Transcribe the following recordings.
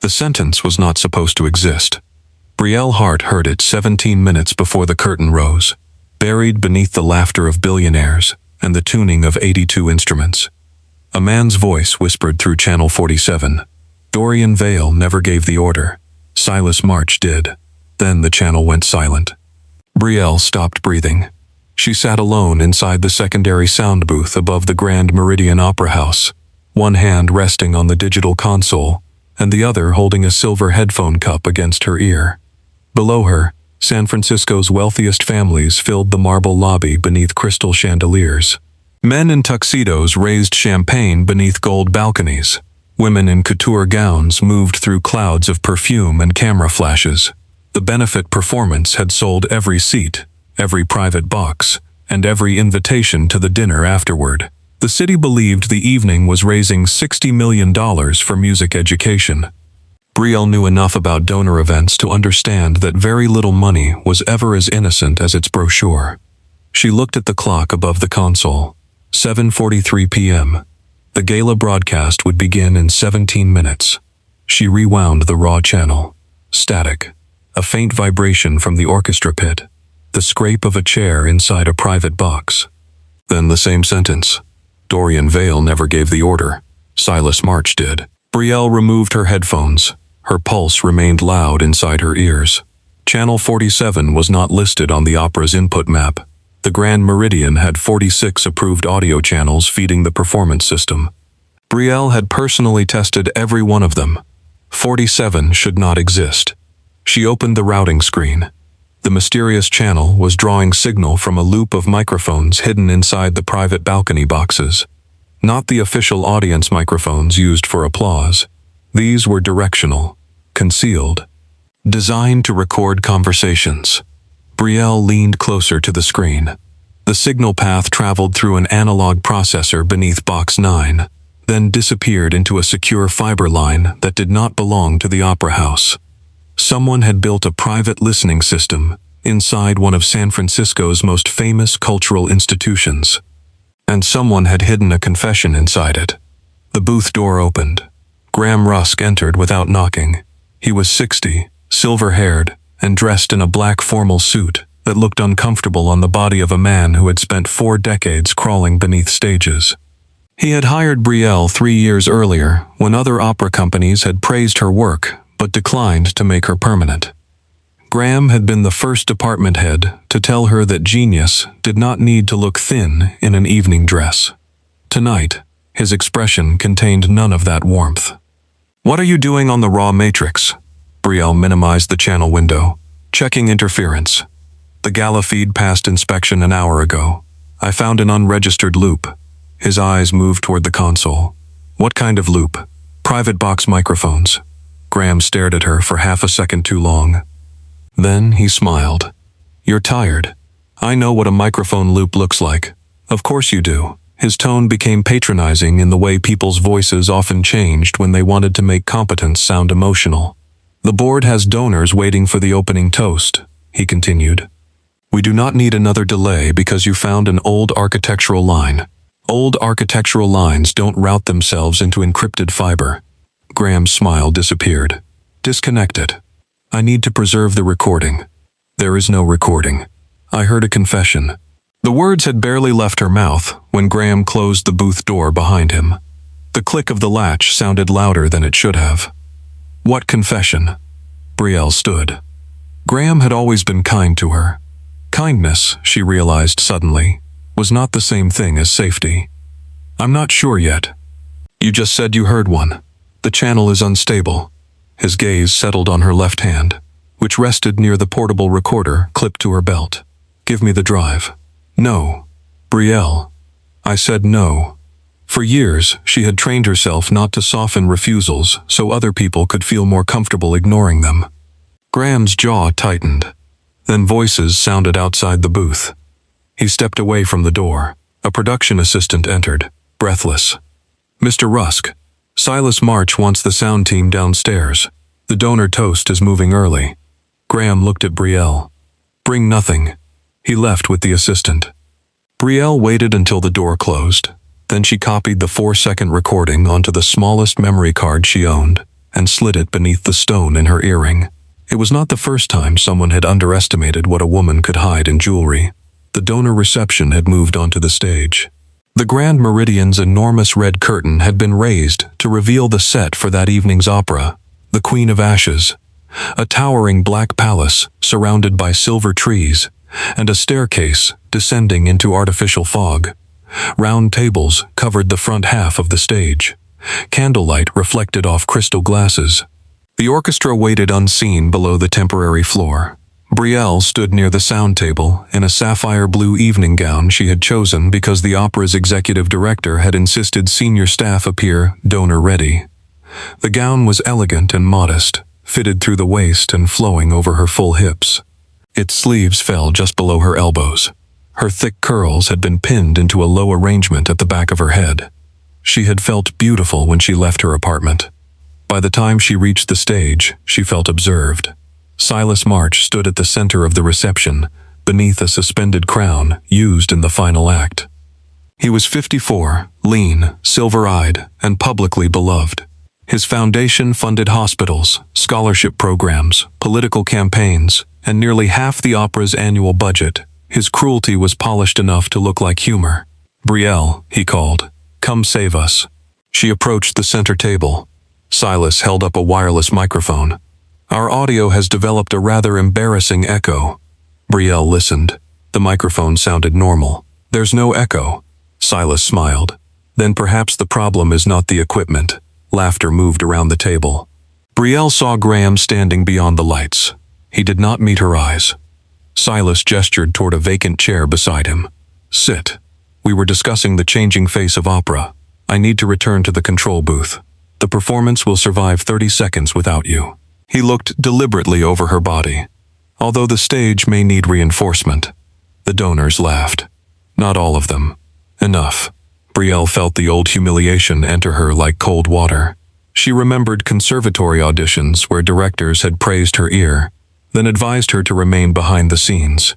The sentence was not supposed to exist. Brielle Hart heard it 17 minutes before the curtain rose, buried beneath the laughter of billionaires and the tuning of 82 instruments. A man's voice whispered through Channel 47. Dorian Vale never gave the order. Silas March did. Then the channel went silent. Brielle stopped breathing. She sat alone inside the secondary sound booth above the Grand Meridian Opera House, one hand resting on the digital console and the other holding a silver headphone cup against her ear. Below her, San Francisco's wealthiest families filled the marble lobby beneath crystal chandeliers. Men in tuxedos raised champagne beneath gold balconies. Women in couture gowns moved through clouds of perfume and camera flashes. The benefit performance had sold every seat, every private box, and every invitation to the dinner afterward. The city believed the evening was raising $60 million for music education. Brielle knew enough about donor events to understand that very little money was ever as innocent as its brochure. She looked at the clock above the console. 7:43 p.m. The gala broadcast would begin in 17 minutes. She rewound the raw channel. Static. A faint vibration from the orchestra pit. The scrape of a chair inside a private box. Then the same sentence. Dorian Vale never gave the order. Silas March did. Brielle removed her headphones. Her pulse remained loud inside her ears. Channel 47 was not listed on the opera's input map. The Grand Meridian had 46 approved audio channels feeding the performance system. Brielle had personally tested every one of them. 47 should not exist. She opened the routing screen. The mysterious channel was drawing signal from a loop of microphones hidden inside the private balcony boxes. Not the official audience microphones used for applause. These were directional, concealed, designed to record conversations. Brielle leaned closer to the screen. The signal path traveled through an analog processor beneath Box 9, then disappeared into a secure fiber line that did not belong to the opera house. Someone had built a private listening system inside one of San Francisco's most famous cultural institutions. And someone had hidden a confession inside it. The booth door opened. Graham Rusk entered without knocking. He was 60, silver-haired, and dressed in a black formal suit that looked uncomfortable on the body of a man who had spent 4 decades crawling beneath stages. He had hired Brielle 3 years earlier when other opera companies had praised her work but declined to make her permanent. Graham had been the first department head to tell her that genius did not need to look thin in an evening dress. Tonight, his expression contained none of that warmth. "What are you doing on the raw matrix?" Brielle minimized the channel window, checking interference. "The gala feed passed inspection an hour ago. I found an unregistered loop." His eyes moved toward the console. "What kind of loop?" "Private box microphones." Graham stared at her for half a second too long. Then he smiled. "You're tired. I know what a microphone loop looks like. Of course you do." His tone became patronizing in the way people's voices often changed when they wanted to make competence sound emotional. "The board has donors waiting for the opening toast," he continued. "We do not need another delay because you found an old architectural line. Old architectural lines don't route themselves into encrypted fiber." Graham's smile disappeared. "Disconnected. I need to preserve the recording." "There is no recording. I heard a confession." The words had barely left her mouth when Graham closed the booth door behind him. The click of the latch sounded louder than it should have. "What confession?" Brielle stood. Graham had always been kind to her. Kindness, she realized suddenly, was not the same thing as safety. "I'm not sure yet." "You just said you heard one. The channel is unstable." His gaze settled on her left hand, which rested near the portable recorder clipped to her belt. "Give me the drive." "No." "Brielle." I said no. For years, she had trained herself not to soften refusals so other people could feel more comfortable ignoring them. Graham's jaw tightened. Then voices sounded outside the booth. He stepped away from the door. A production assistant entered, breathless. "Mr. Rusk, Silas March wants the sound team downstairs. The donor toast is moving early." Graham looked at Brielle. "Bring nothing." He left with the assistant. Brielle waited until the door closed. Then she copied the 4-second recording onto the smallest memory card she owned and slid it beneath the stone in her earring. It was not the first time someone had underestimated what a woman could hide in jewelry. The donor reception had moved onto the stage. The Grand Meridian's enormous red curtain had been raised to reveal the set for that evening's opera, The Queen of Ashes, a towering black palace surrounded by silver trees, and a staircase descending into artificial fog. Round tables covered the front half of the stage. Candlelight reflected off crystal glasses. The orchestra waited unseen below the temporary floor. Brielle stood near the sound table in a sapphire blue evening gown she had chosen because the opera's executive director had insisted senior staff appear donor-ready. The gown was elegant and modest, fitted through the waist and flowing over her full hips. Its sleeves fell just below her elbows. Her thick curls had been pinned into a low arrangement at the back of her head. She had felt beautiful when she left her apartment. By the time she reached the stage, she felt observed. Silas March stood at the center of the reception, beneath a suspended crown used in the final act. He was 54, lean, silver-eyed, and publicly beloved. His foundation funded hospitals, scholarship programs, political campaigns, and nearly half the opera's annual budget. His cruelty was polished enough to look like humor. "Brielle," he called, "come save us." She approached the center table. Silas held up a wireless microphone. "Our audio has developed a rather embarrassing echo." Brielle listened. The microphone sounded normal. "There's no echo." Silas smiled. "Then perhaps the problem is not the equipment." Laughter moved around the table. Brielle saw Graham standing beyond the lights. He did not meet her eyes. Silas gestured toward a vacant chair beside him. "Sit. We were discussing the changing face of opera. I need to return to the control booth. The performance will survive 30 seconds without you." He looked deliberately over her body. "Although the stage may need reinforcement." The donors laughed. "Not all of them. Enough." Brielle felt the old humiliation enter her like cold water. She remembered conservatory auditions where directors had praised her ear, then advised her to remain behind the scenes.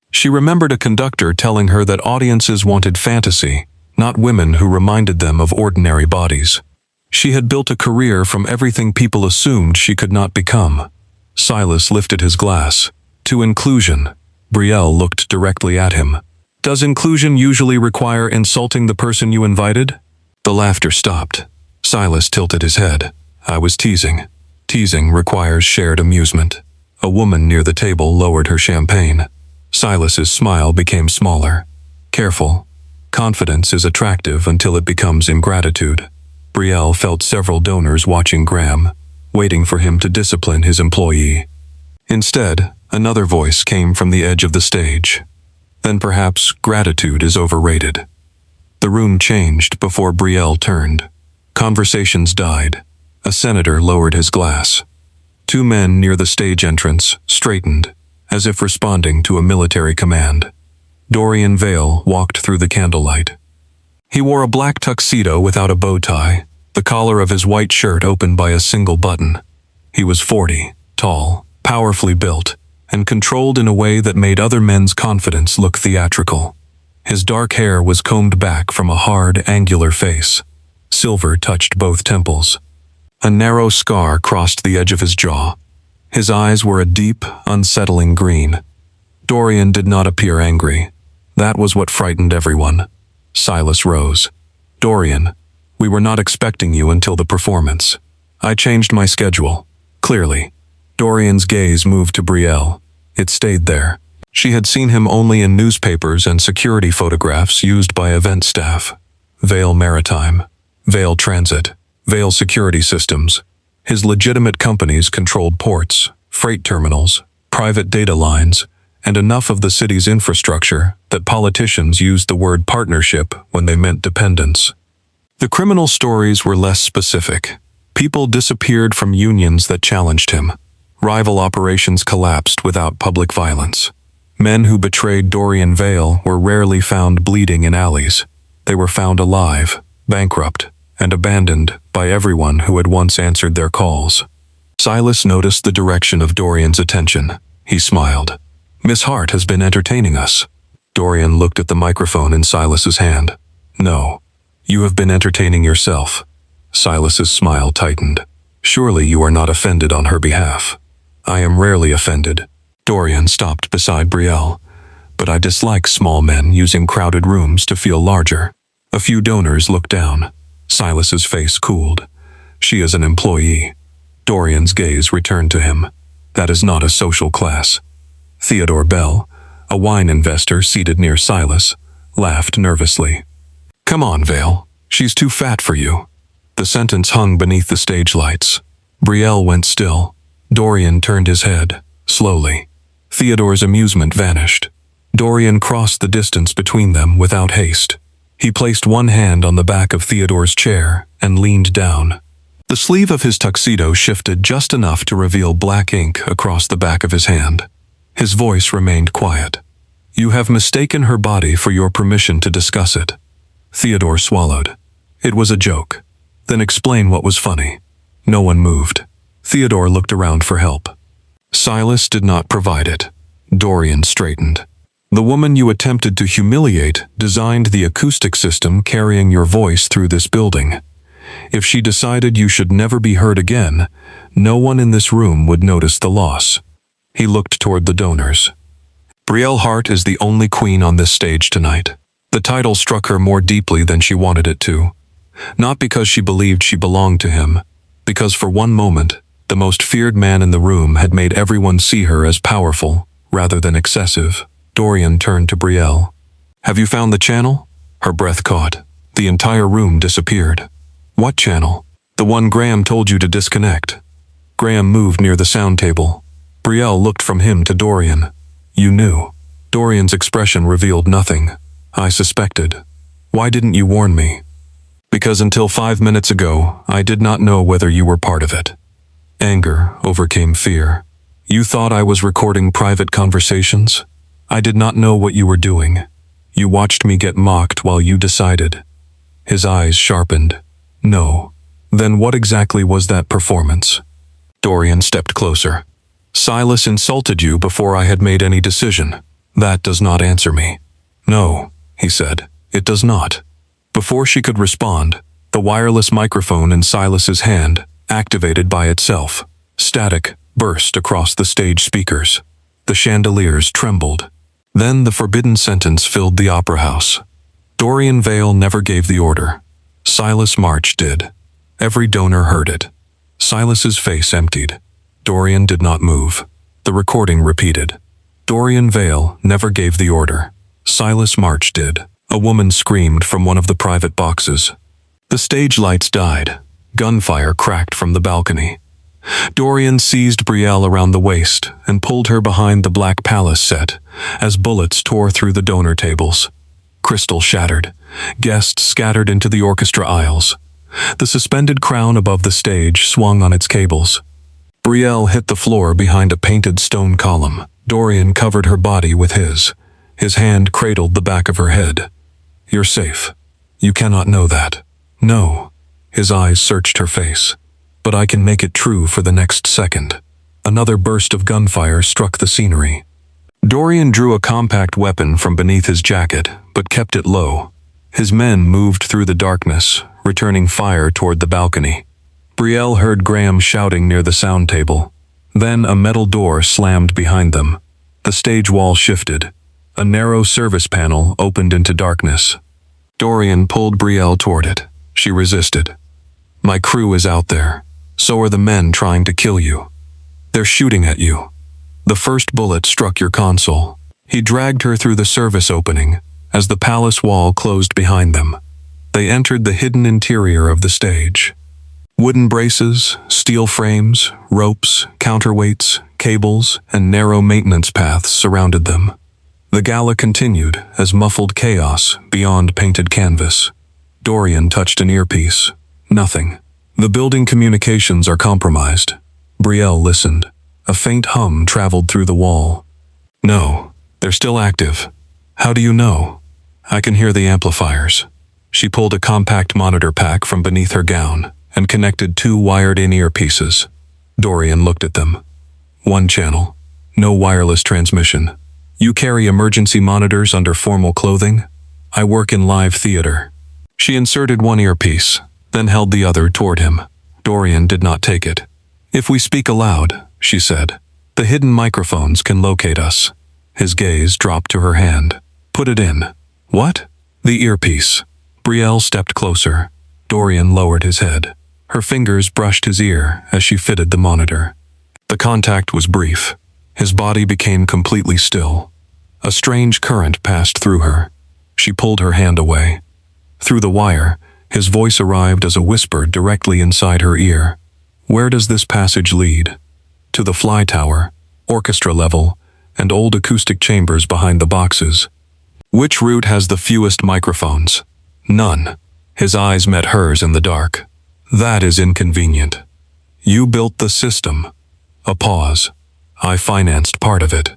She remembered a conductor telling her that audiences wanted fantasy, not women who reminded them of ordinary bodies. She had built a career from everything people assumed she could not become. Silas lifted his glass. "To inclusion." Brielle looked directly at him. "Does inclusion usually require insulting the person you invited?" The laughter stopped. Silas tilted his head. "I was teasing. Teasing requires shared amusement." A woman near the table lowered her champagne. Silas's smile became smaller. "Careful. Confidence is attractive until it becomes ingratitude." Brielle felt several donors watching Graham, waiting for him to discipline his employee. Instead, another voice came from the edge of the stage. "Then perhaps gratitude is overrated." The room changed before Brielle turned. Conversations died. A senator lowered his glass. Two men near the stage entrance straightened, as if responding to a military command. Dorian Vale walked through the candlelight. He wore a black tuxedo without a bow tie, the collar of his white shirt open by a single button. He was 40, tall, powerfully built, and controlled in a way that made other men's confidence look theatrical. His dark hair was combed back from a hard, angular face. Silver touched both temples. A narrow scar crossed the edge of his jaw. His eyes were a deep, unsettling green. Dorian did not appear angry. That was what frightened everyone. Silas rose. "Dorian, we were not expecting you until the performance. I changed my schedule." Clearly. Dorian's gaze moved to Brielle. It stayed there. She had seen him only in newspapers and security photographs used by event staff. Vale Maritime, Vale Transit, Vale Security Systems. His legitimate companies controlled ports, freight terminals, private data lines, and enough of the city's infrastructure that politicians used the word partnership when they meant dependence. The criminal stories were less specific. People disappeared from unions that challenged him. Rival operations collapsed without public violence. Men who betrayed Dorian Vale were rarely found bleeding in alleys. They were found alive, bankrupt, and abandoned by everyone who had once answered their calls. Silas noticed the direction of Dorian's attention. He smiled. "Miss Hart has been entertaining us." Dorian looked at the microphone in Silas's hand. "No, you have been entertaining yourself." Silas's smile tightened. Surely you are not offended on her behalf. I am rarely offended. Dorian stopped beside Brielle. But I dislike small men using crowded rooms to feel larger. A few donors looked down. Silas's face cooled. She is an employee. Dorian's gaze returned to him. That is not a social class. Theodore Bell, a wine investor seated near Silas, laughed nervously. Come on, Vale. She's too fat for you. The sentence hung beneath the stage lights. Brielle went still. Dorian turned his head, slowly. Theodore's amusement vanished. Dorian crossed the distance between them without haste. He placed one hand on the back of Theodore's chair and leaned down. The sleeve of his tuxedo shifted just enough to reveal black ink across the back of his hand. His voice remained quiet. You have mistaken her body for your permission to discuss it. Theodore swallowed. It was a joke. Then explain what was funny. No one moved. Theodore looked around for help. Silas did not provide it. Dorian straightened. The woman you attempted to humiliate designed the acoustic system carrying your voice through this building. If she decided you should never be heard again, no one in this room would notice the loss. He looked toward the donors. Brielle Hart is the only queen on this stage tonight. The title struck her more deeply than she wanted it to. Not because she believed she belonged to him, because for one moment, the most feared man in the room had made everyone see her as powerful, rather than excessive. Dorian turned to Brielle. Have you found the channel? Her breath caught. The entire room disappeared. What channel? The one Graham told you to disconnect. Graham moved near the sound table. Brielle looked from him to Dorian. You knew. Dorian's expression revealed nothing. I suspected. Why didn't you warn me? Because until 5 minutes ago, I did not know whether you were part of it. Anger overcame fear. You thought I was recording private conversations? I did not know what you were doing. You watched me get mocked while you decided. His eyes sharpened. No. Then what exactly was that performance? Dorian stepped closer. Silas insulted you before I had made any decision. That does not answer me. No, he said. It does not. Before she could respond, the wireless microphone in Silas's hand activated by itself. Static burst across the stage speakers. The chandeliers trembled. Then the forbidden sentence filled the opera house. Dorian Vale never gave the order. Silas March did. Every donor heard it. Silas's face emptied. Dorian did not move. The recording repeated. Dorian Vale never gave the order. Silas March did. A woman screamed from one of the private boxes. The stage lights died. Gunfire cracked from the balcony. Dorian seized Brielle around the waist and pulled her behind the Black Palace set as bullets tore through the donor tables. Crystal shattered. Guests scattered into the orchestra aisles. The suspended crown above the stage swung on its cables. Brielle hit the floor behind a painted stone column. Dorian covered her body with his. His hand cradled the back of her head. You're safe. You cannot know that. No. His eyes searched her face. But I can make it true for the next second. Another burst of gunfire struck the scenery. Dorian drew a compact weapon from beneath his jacket, but kept it low. His men moved through the darkness, returning fire toward the balcony. Brielle heard Graham shouting near the sound table. Then a metal door slammed behind them. The stage wall shifted. A narrow service panel opened into darkness. Dorian pulled Brielle toward it. She resisted. My crew is out there. So are the men trying to kill you. They're shooting at you. The first bullet struck your console. He dragged her through the service opening as the palace wall closed behind them. They entered the hidden interior of the stage. Wooden braces, steel frames, ropes, counterweights, cables, and narrow maintenance paths surrounded them. The gala continued as muffled chaos beyond painted canvas. Dorian touched an earpiece. Nothing. The building communications are compromised. Brielle listened. A faint hum traveled through the wall. No, they're still active. How do you know? I can hear the amplifiers. She pulled a compact monitor pack from beneath her gown and connected 2 wired-in earpieces. Dorian looked at them. One channel. No wireless transmission. You carry emergency monitors under formal clothing? I work in live theater. She inserted one earpiece, then held the other toward him. Dorian did not take it. "If we speak aloud," she said, "the hidden microphones can locate us." His gaze dropped to her hand. "Put it in." "What?" "The earpiece." Brielle stepped closer. Dorian lowered his head. Her fingers brushed his ear as she fitted the monitor. The contact was brief. His body became completely still. A strange current passed through her. She pulled her hand away. Through the wire, his voice arrived as a whisper directly inside her ear. "Where does this passage lead?" "To the fly tower, orchestra level, and old acoustic chambers behind the boxes." "Which route has the fewest microphones?" "None." His eyes met hers in the dark. "That is inconvenient." "You built the system." A pause. "I financed part of it."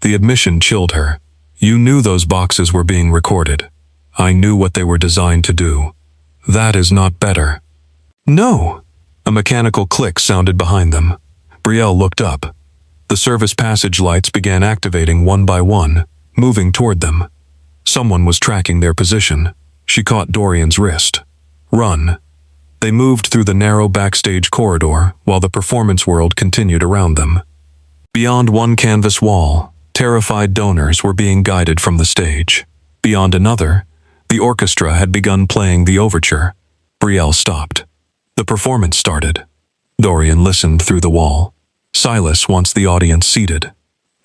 The admission chilled her. "You knew those boxes were being recorded." "I knew what they were designed to do." "That is not better." "No!" A mechanical click sounded behind them. Brielle looked up. The service passage lights began activating one by one, moving toward them. Someone was tracking their position. She caught Dorian's wrist. "Run." They moved through the narrow backstage corridor while the performance world continued around them. Beyond one canvas wall, terrified donors were being guided from the stage. Beyond another, the orchestra had begun playing the overture. Brielle stopped. The performance started. Dorian listened through the wall. Silas wants the audience seated.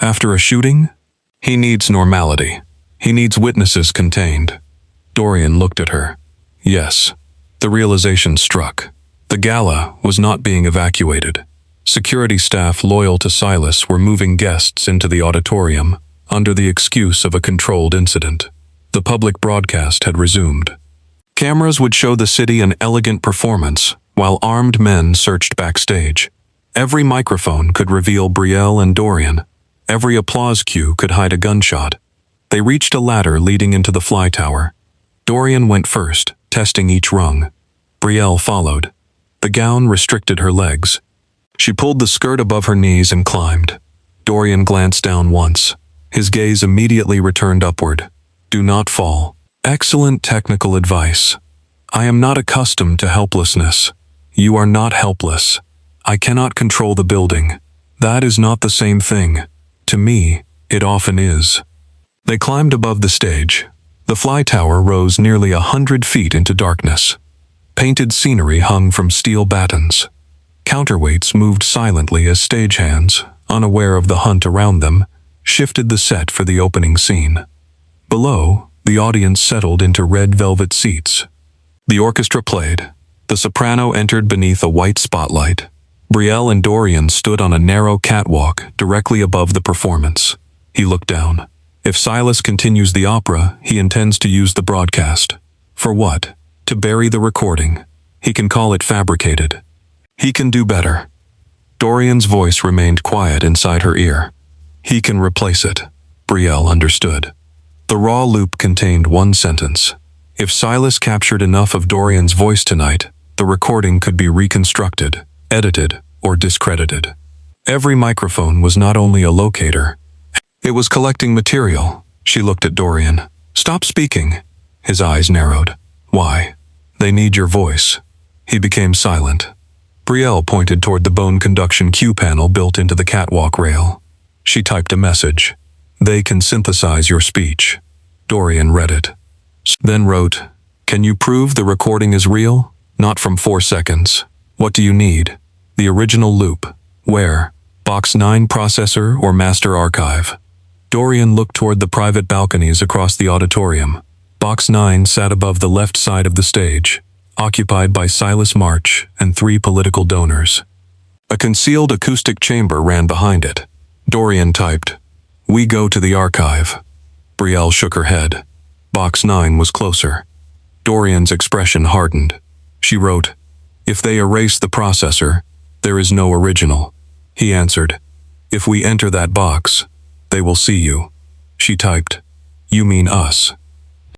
After a shooting, he needs normality. He needs witnesses contained. Dorian looked at her. Yes. The realization struck. The gala was not being evacuated. Security staff loyal to Silas were moving guests into the auditorium under the excuse of a controlled incident. The public broadcast had resumed. Cameras would show the city an elegant performance while armed men searched backstage. Every microphone could reveal Brielle and Dorian. Every applause cue could hide a gunshot. They reached a ladder leading into the fly tower. Dorian went first, testing each rung. Brielle followed. The gown restricted her legs. She pulled the skirt above her knees and climbed. Dorian glanced down once. His gaze immediately returned upward. Do not fall. Excellent technical advice. I am not accustomed to helplessness. You are not helpless. I cannot control the building. That is not the same thing. To me, it often is. They climbed above the stage. The fly tower rose nearly 100 feet into darkness. Painted scenery hung from steel battens. Counterweights moved silently as stagehands, unaware of the hunt around them, shifted the set for the opening scene. Below, the audience settled into red velvet seats. The orchestra played. The soprano entered beneath a white spotlight. Brielle and Dorian stood on a narrow catwalk directly above the performance. He looked down. If Silas continues the opera, he intends to use the broadcast. For what? To bury the recording. He can call it fabricated. He can do better. Dorian's voice remained quiet inside her ear. He can replace it. Brielle understood. The raw loop contained one sentence. If Silas captured enough of Dorian's voice tonight, the recording could be reconstructed, edited, or discredited. Every microphone was not only a locator. It was collecting material. She looked at Dorian. Stop speaking. His eyes narrowed. Why? They need your voice. He became silent. Brielle pointed toward the bone conduction cue panel built into the catwalk rail. She typed a message. They can synthesize your speech. Dorian read it. Then wrote, Can you prove the recording is real? Not from 4 seconds. What do you need? The original loop. Where? Box 9 processor or master archive? Dorian looked toward the private balconies across the auditorium. Box 9 sat above the left side of the stage, occupied by Silas March and 3 political donors. A concealed acoustic chamber ran behind it. Dorian typed, We go to the archive. Brielle shook her head. Box 9 was closer. Dorian's expression hardened. She wrote, If they erase the processor, there is no original. He answered, If we enter that box, they will see you. She typed, You mean us.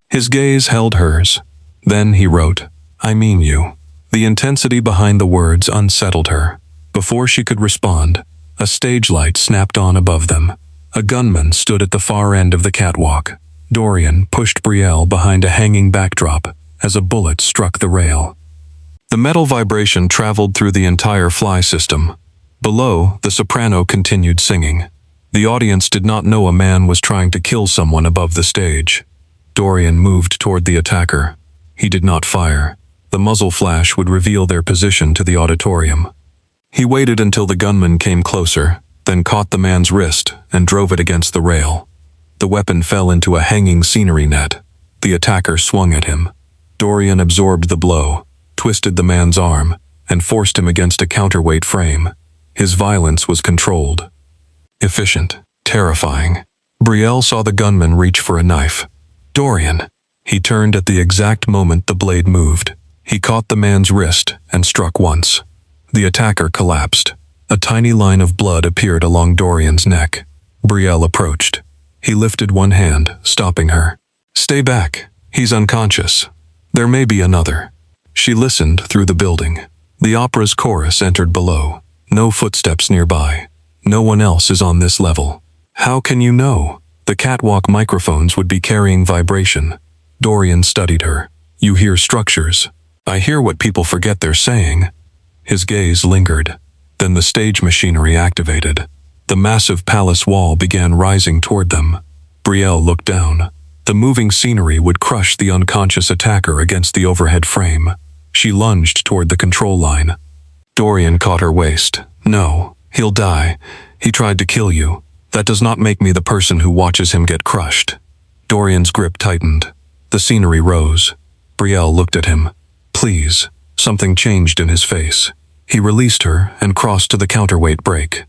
His gaze held hers. Then he wrote, I mean you. The intensity behind the words unsettled her. Before she could respond, a stage light snapped on above them. A gunman stood at the far end of the catwalk. Dorian pushed Brielle behind a hanging backdrop as a bullet struck the rail. The metal vibration traveled through the entire fly system. Below, the soprano continued singing. The audience did not know a man was trying to kill someone above the stage. Dorian moved toward the attacker. He did not fire. The muzzle flash would reveal their position to the auditorium. He waited until the gunman came closer, then caught the man's wrist and drove it against the rail. The weapon fell into a hanging scenery net. The attacker swung at him. Dorian absorbed the blow, twisted the man's arm, and forced him against a counterweight frame. His violence was controlled. Efficient, terrifying. Brielle saw the gunman reach for a knife. Dorian! He turned at the exact moment the blade moved. He caught the man's wrist and struck once. The attacker collapsed. A tiny line of blood appeared along Dorian's neck. Brielle approached. He lifted one hand, stopping her. "Stay back. He's unconscious. There may be another." She listened through the building. The opera's chorus entered below. No footsteps nearby. No one else is on this level. How can you know? The catwalk microphones would be carrying vibration. Dorian studied her. "You hear structures. I hear what people forget they're saying." His gaze lingered. Then the stage machinery activated. The massive palace wall began rising toward them. Brielle looked down. The moving scenery would crush the unconscious attacker against the overhead frame. She lunged toward the control line. Dorian caught her waist. "No, he'll die. He tried to kill you. That does not make me the person who watches him get crushed." Dorian's grip tightened. The scenery rose. Brielle looked at him. "Please." Something changed in his face. He released her and crossed to the counterweight brake.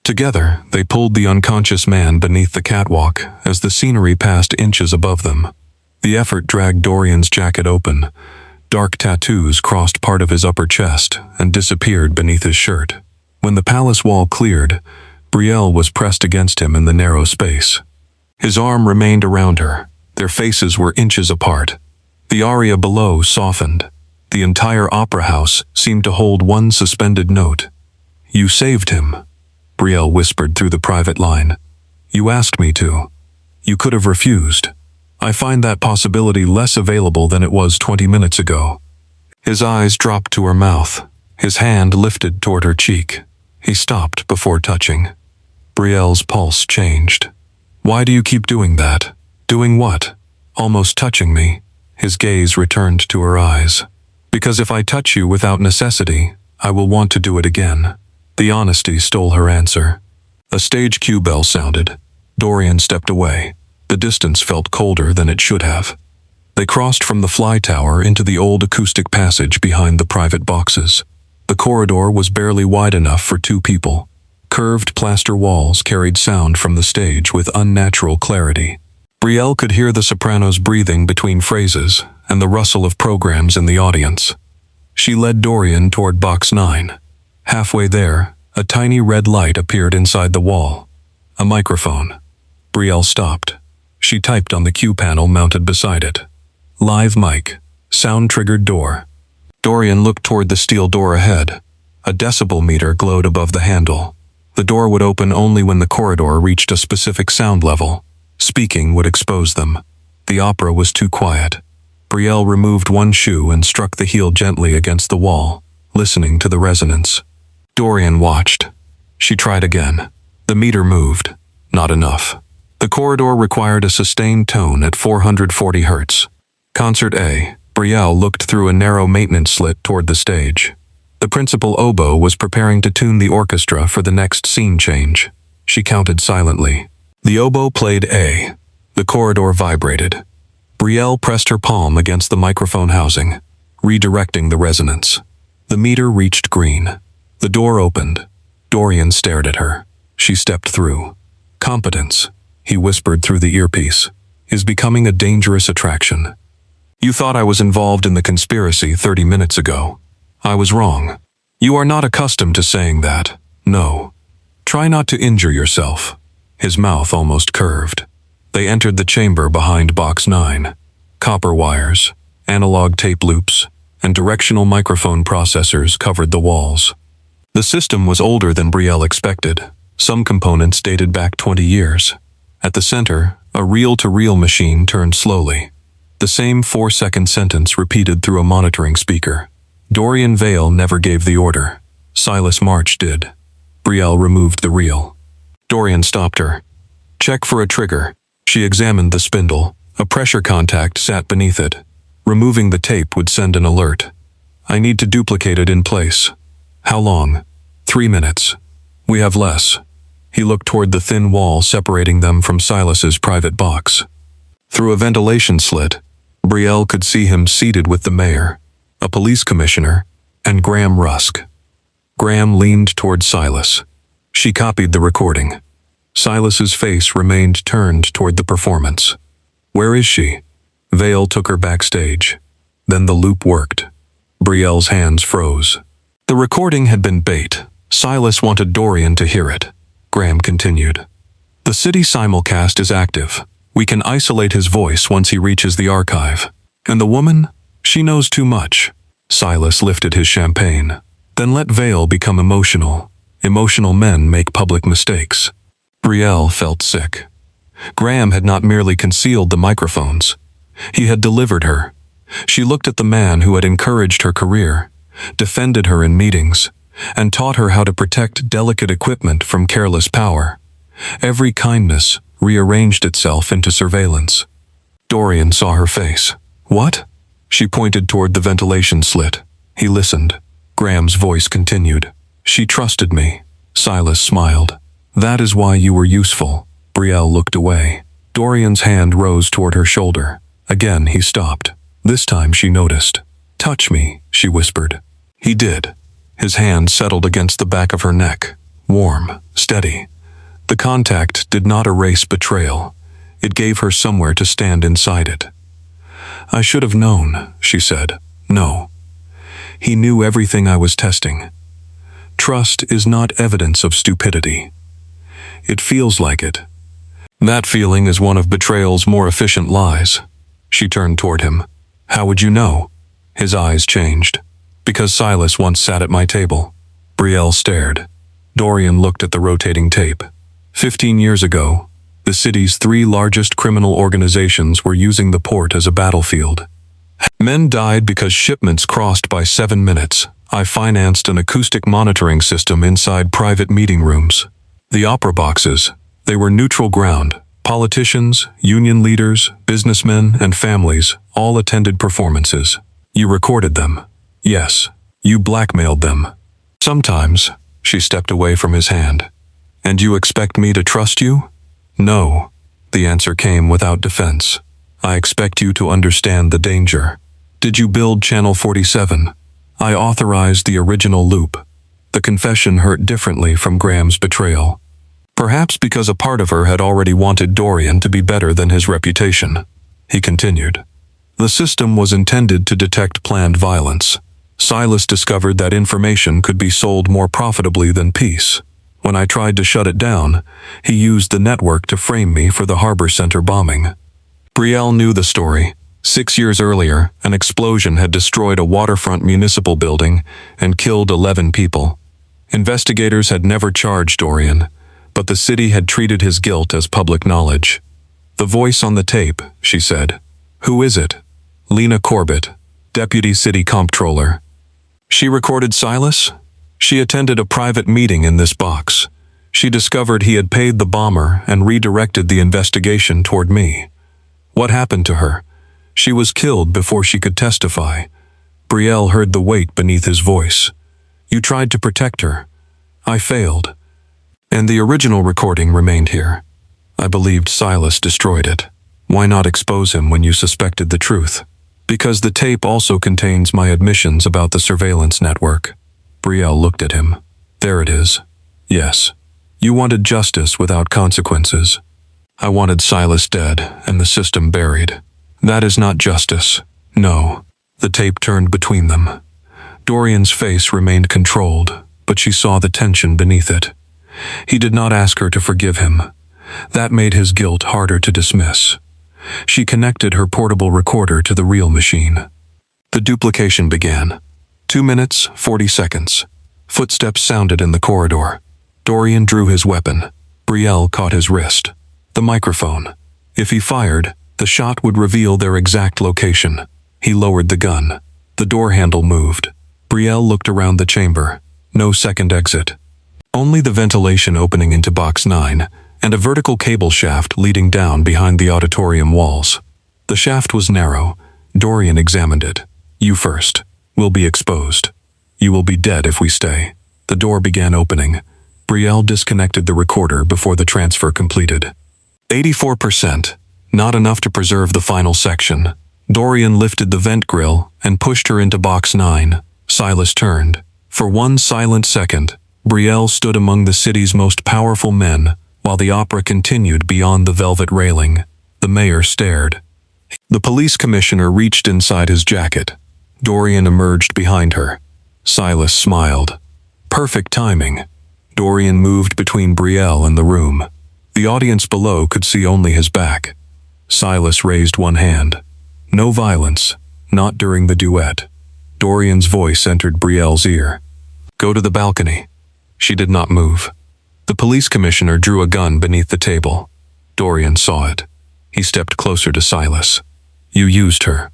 Together, they pulled the unconscious man beneath the catwalk as the scenery passed inches above them. The effort dragged Dorian's jacket open. Dark tattoos crossed part of his upper chest and disappeared beneath his shirt. When the palace wall cleared, Brielle was pressed against him in the narrow space. His arm remained around her. Their faces were inches apart. The aria below softened. The entire opera house seemed to hold one suspended note. "You saved him," Brielle whispered through the private line. "You asked me to. You could have refused. I find that possibility less available than it was 20 minutes ago." His eyes dropped to her mouth. His hand lifted toward her cheek. He stopped before touching. Brielle's pulse changed. "Why do you keep doing that?" "Doing what?" "Almost touching me." His gaze returned to her eyes. "Because if I touch you without necessity, I will want to do it again." The honesty stole her answer. A stage cue bell sounded. Dorian stepped away. The distance felt colder than it should have. They crossed from the fly tower into the old acoustic passage behind the private boxes. The corridor was barely wide enough for two people. Curved plaster walls carried sound from the stage with unnatural clarity. Brielle could hear the sopranos breathing between phrases and the rustle of programs in the audience. She led Dorian toward box 9. Halfway there, a tiny red light appeared inside the wall. A microphone. Brielle stopped. She typed on the cue panel mounted beside it. "Live mic. Sound-triggered door." Dorian looked toward the steel door ahead. A decibel meter glowed above the handle. The door would open only when the corridor reached a specific sound level. Speaking would expose them. The opera was too quiet. Brielle removed one shoe and struck the heel gently against the wall, listening to the resonance. Dorian watched. She tried again. The meter moved. Not enough. The corridor required a sustained tone at 440 Hz. Concert A. Brielle looked through a narrow maintenance slit toward the stage. The principal oboe was preparing to tune the orchestra for the next scene change. She counted silently. The oboe played A. The corridor vibrated. Brielle pressed her palm against the microphone housing, redirecting the resonance. The meter reached green. The door opened. Dorian stared at her. She stepped through. "Competence," he whispered through the earpiece, "is becoming a dangerous attraction. You thought I was involved in the conspiracy 30 minutes ago. I was wrong. You are not accustomed to saying that. No. Try not to injure yourself." His mouth almost curved. They entered the chamber behind box 9. Copper wires, analog tape loops, and directional microphone processors covered the walls. The system was older than Brielle expected. Some components dated back 20 years. At the center, a reel-to-reel machine turned slowly. The same 4-second sentence repeated through a monitoring speaker. Dorian Vale never gave the order. Silas March did. Brielle removed the reel. Dorian stopped her. Check for a trigger. She examined the spindle. A pressure contact sat beneath it. Removing the tape would send an alert. I need to duplicate it in place. How long? 3 minutes. We have less. He looked toward the thin wall separating them from Silas's private box. Through a ventilation slit, Brielle could see him seated with the mayor, a police commissioner, and Graham Rusk. Graham leaned toward Silas. She copied the recording. Silas's face remained turned toward the performance. Where is she? Vale took her backstage. Then the loop worked. Brielle's hands froze. The recording had been bait. Silas wanted Dorian to hear it. Graham continued. The city simulcast is active. We can isolate his voice once he reaches the archive. And the woman? She knows too much. Silas lifted his champagne. Then let Vale become emotional. Emotional men make public mistakes. Brielle felt sick. Graham had not merely concealed the microphones. He had delivered her. She looked at the man who had encouraged her career, defended her in meetings, and taught her how to protect delicate equipment from careless power. Every kindness rearranged itself into surveillance. Dorian saw her face. What? She pointed toward the ventilation slit. He listened. Graham's voice continued. She trusted me. Silas smiled. That is why you were useful. Brielle looked away. Dorian's hand rose toward her shoulder. Again he stopped. This time she noticed. Touch me, she whispered. He did. His hand settled against the back of her neck. Warm, steady. The contact did not erase betrayal. It gave her somewhere to stand inside it. I should have known, she said. No. He knew everything I was testing. Trust is not evidence of stupidity. It feels like it. That feeling is one of betrayal's more efficient lies. She turned toward him. How would you know? His eyes changed. Because Silas once sat at my table. Brielle stared. Dorian looked at the rotating tape. 15 years ago, the city's 3 largest criminal organizations were using the port as a battlefield. Men died because shipments crossed by 7 minutes. I financed an acoustic monitoring system inside private meeting rooms. The opera boxes, they were neutral ground. Politicians, union leaders, businessmen, and families all attended performances. You recorded them. Yes, you blackmailed them. Sometimes, she stepped away from his hand. And you expect me to trust you? No. The answer came without defense. I expect you to understand the danger. Did you build Channel 47? I authorized the original loop. The confession hurt differently from Graham's betrayal. Perhaps because a part of her had already wanted Dorian to be better than his reputation. He continued. The system was intended to detect planned violence. Silas discovered that information could be sold more profitably than peace. When I tried to shut it down, he used the network to frame me for the Harbor Center bombing. Brielle knew the story. 6 years earlier, an explosion had destroyed a waterfront municipal building and killed 11 people. Investigators had never charged Dorian, but the city had treated his guilt as public knowledge. The voice on the tape, she said. Who is it? Lena Corbett, Deputy City Comptroller. She recorded Silas? She attended a private meeting in this box. She discovered he had paid the bomber and redirected the investigation toward me. What happened to her? She was killed before she could testify. Brielle heard the weight beneath his voice. You tried to protect her. I failed. And the original recording remained here. I believed Silas destroyed it. Why not expose him when you suspected the truth? Because the tape also contains my admissions about the surveillance network. Brielle looked at him. There it is. Yes. You wanted justice without consequences. I wanted Silas dead and the system buried. That is not justice. No. The tape turned between them. Dorian's face remained controlled, but she saw the tension beneath it. He did not ask her to forgive him. That made his guilt harder to dismiss. She connected her portable recorder to the real machine. The duplication began. 2 minutes, 40 seconds. Footsteps sounded in the corridor. Dorian drew his weapon. Brielle caught his wrist. The microphone. If he fired, the shot would reveal their exact location. He lowered the gun. The door handle moved. Brielle looked around the chamber. No second exit. Only the ventilation opening into Box 9, and a vertical cable shaft leading down behind the auditorium walls. The shaft was narrow. Dorian examined it. "You first. We'll be exposed. You will be dead if we stay." The door began opening. Brielle disconnected the recorder before the transfer completed. 84%. Not enough to preserve the final section. Dorian lifted the vent grill and pushed her into Box 9. Silas turned. For one silent second, Brielle stood among the city's most powerful men, while the opera continued beyond the velvet railing. The mayor stared. The police commissioner reached inside his jacket. Dorian emerged behind her. Silas smiled. Perfect timing. Dorian moved between Brielle and the room. The audience below could see only his back. Silas raised one hand. "No violence, not during the duet." Dorian's voice entered Brielle's ear. "Go to the balcony." She did not move. The police commissioner drew a gun beneath the table. Dorian saw it. He stepped closer to Silas. "You used her."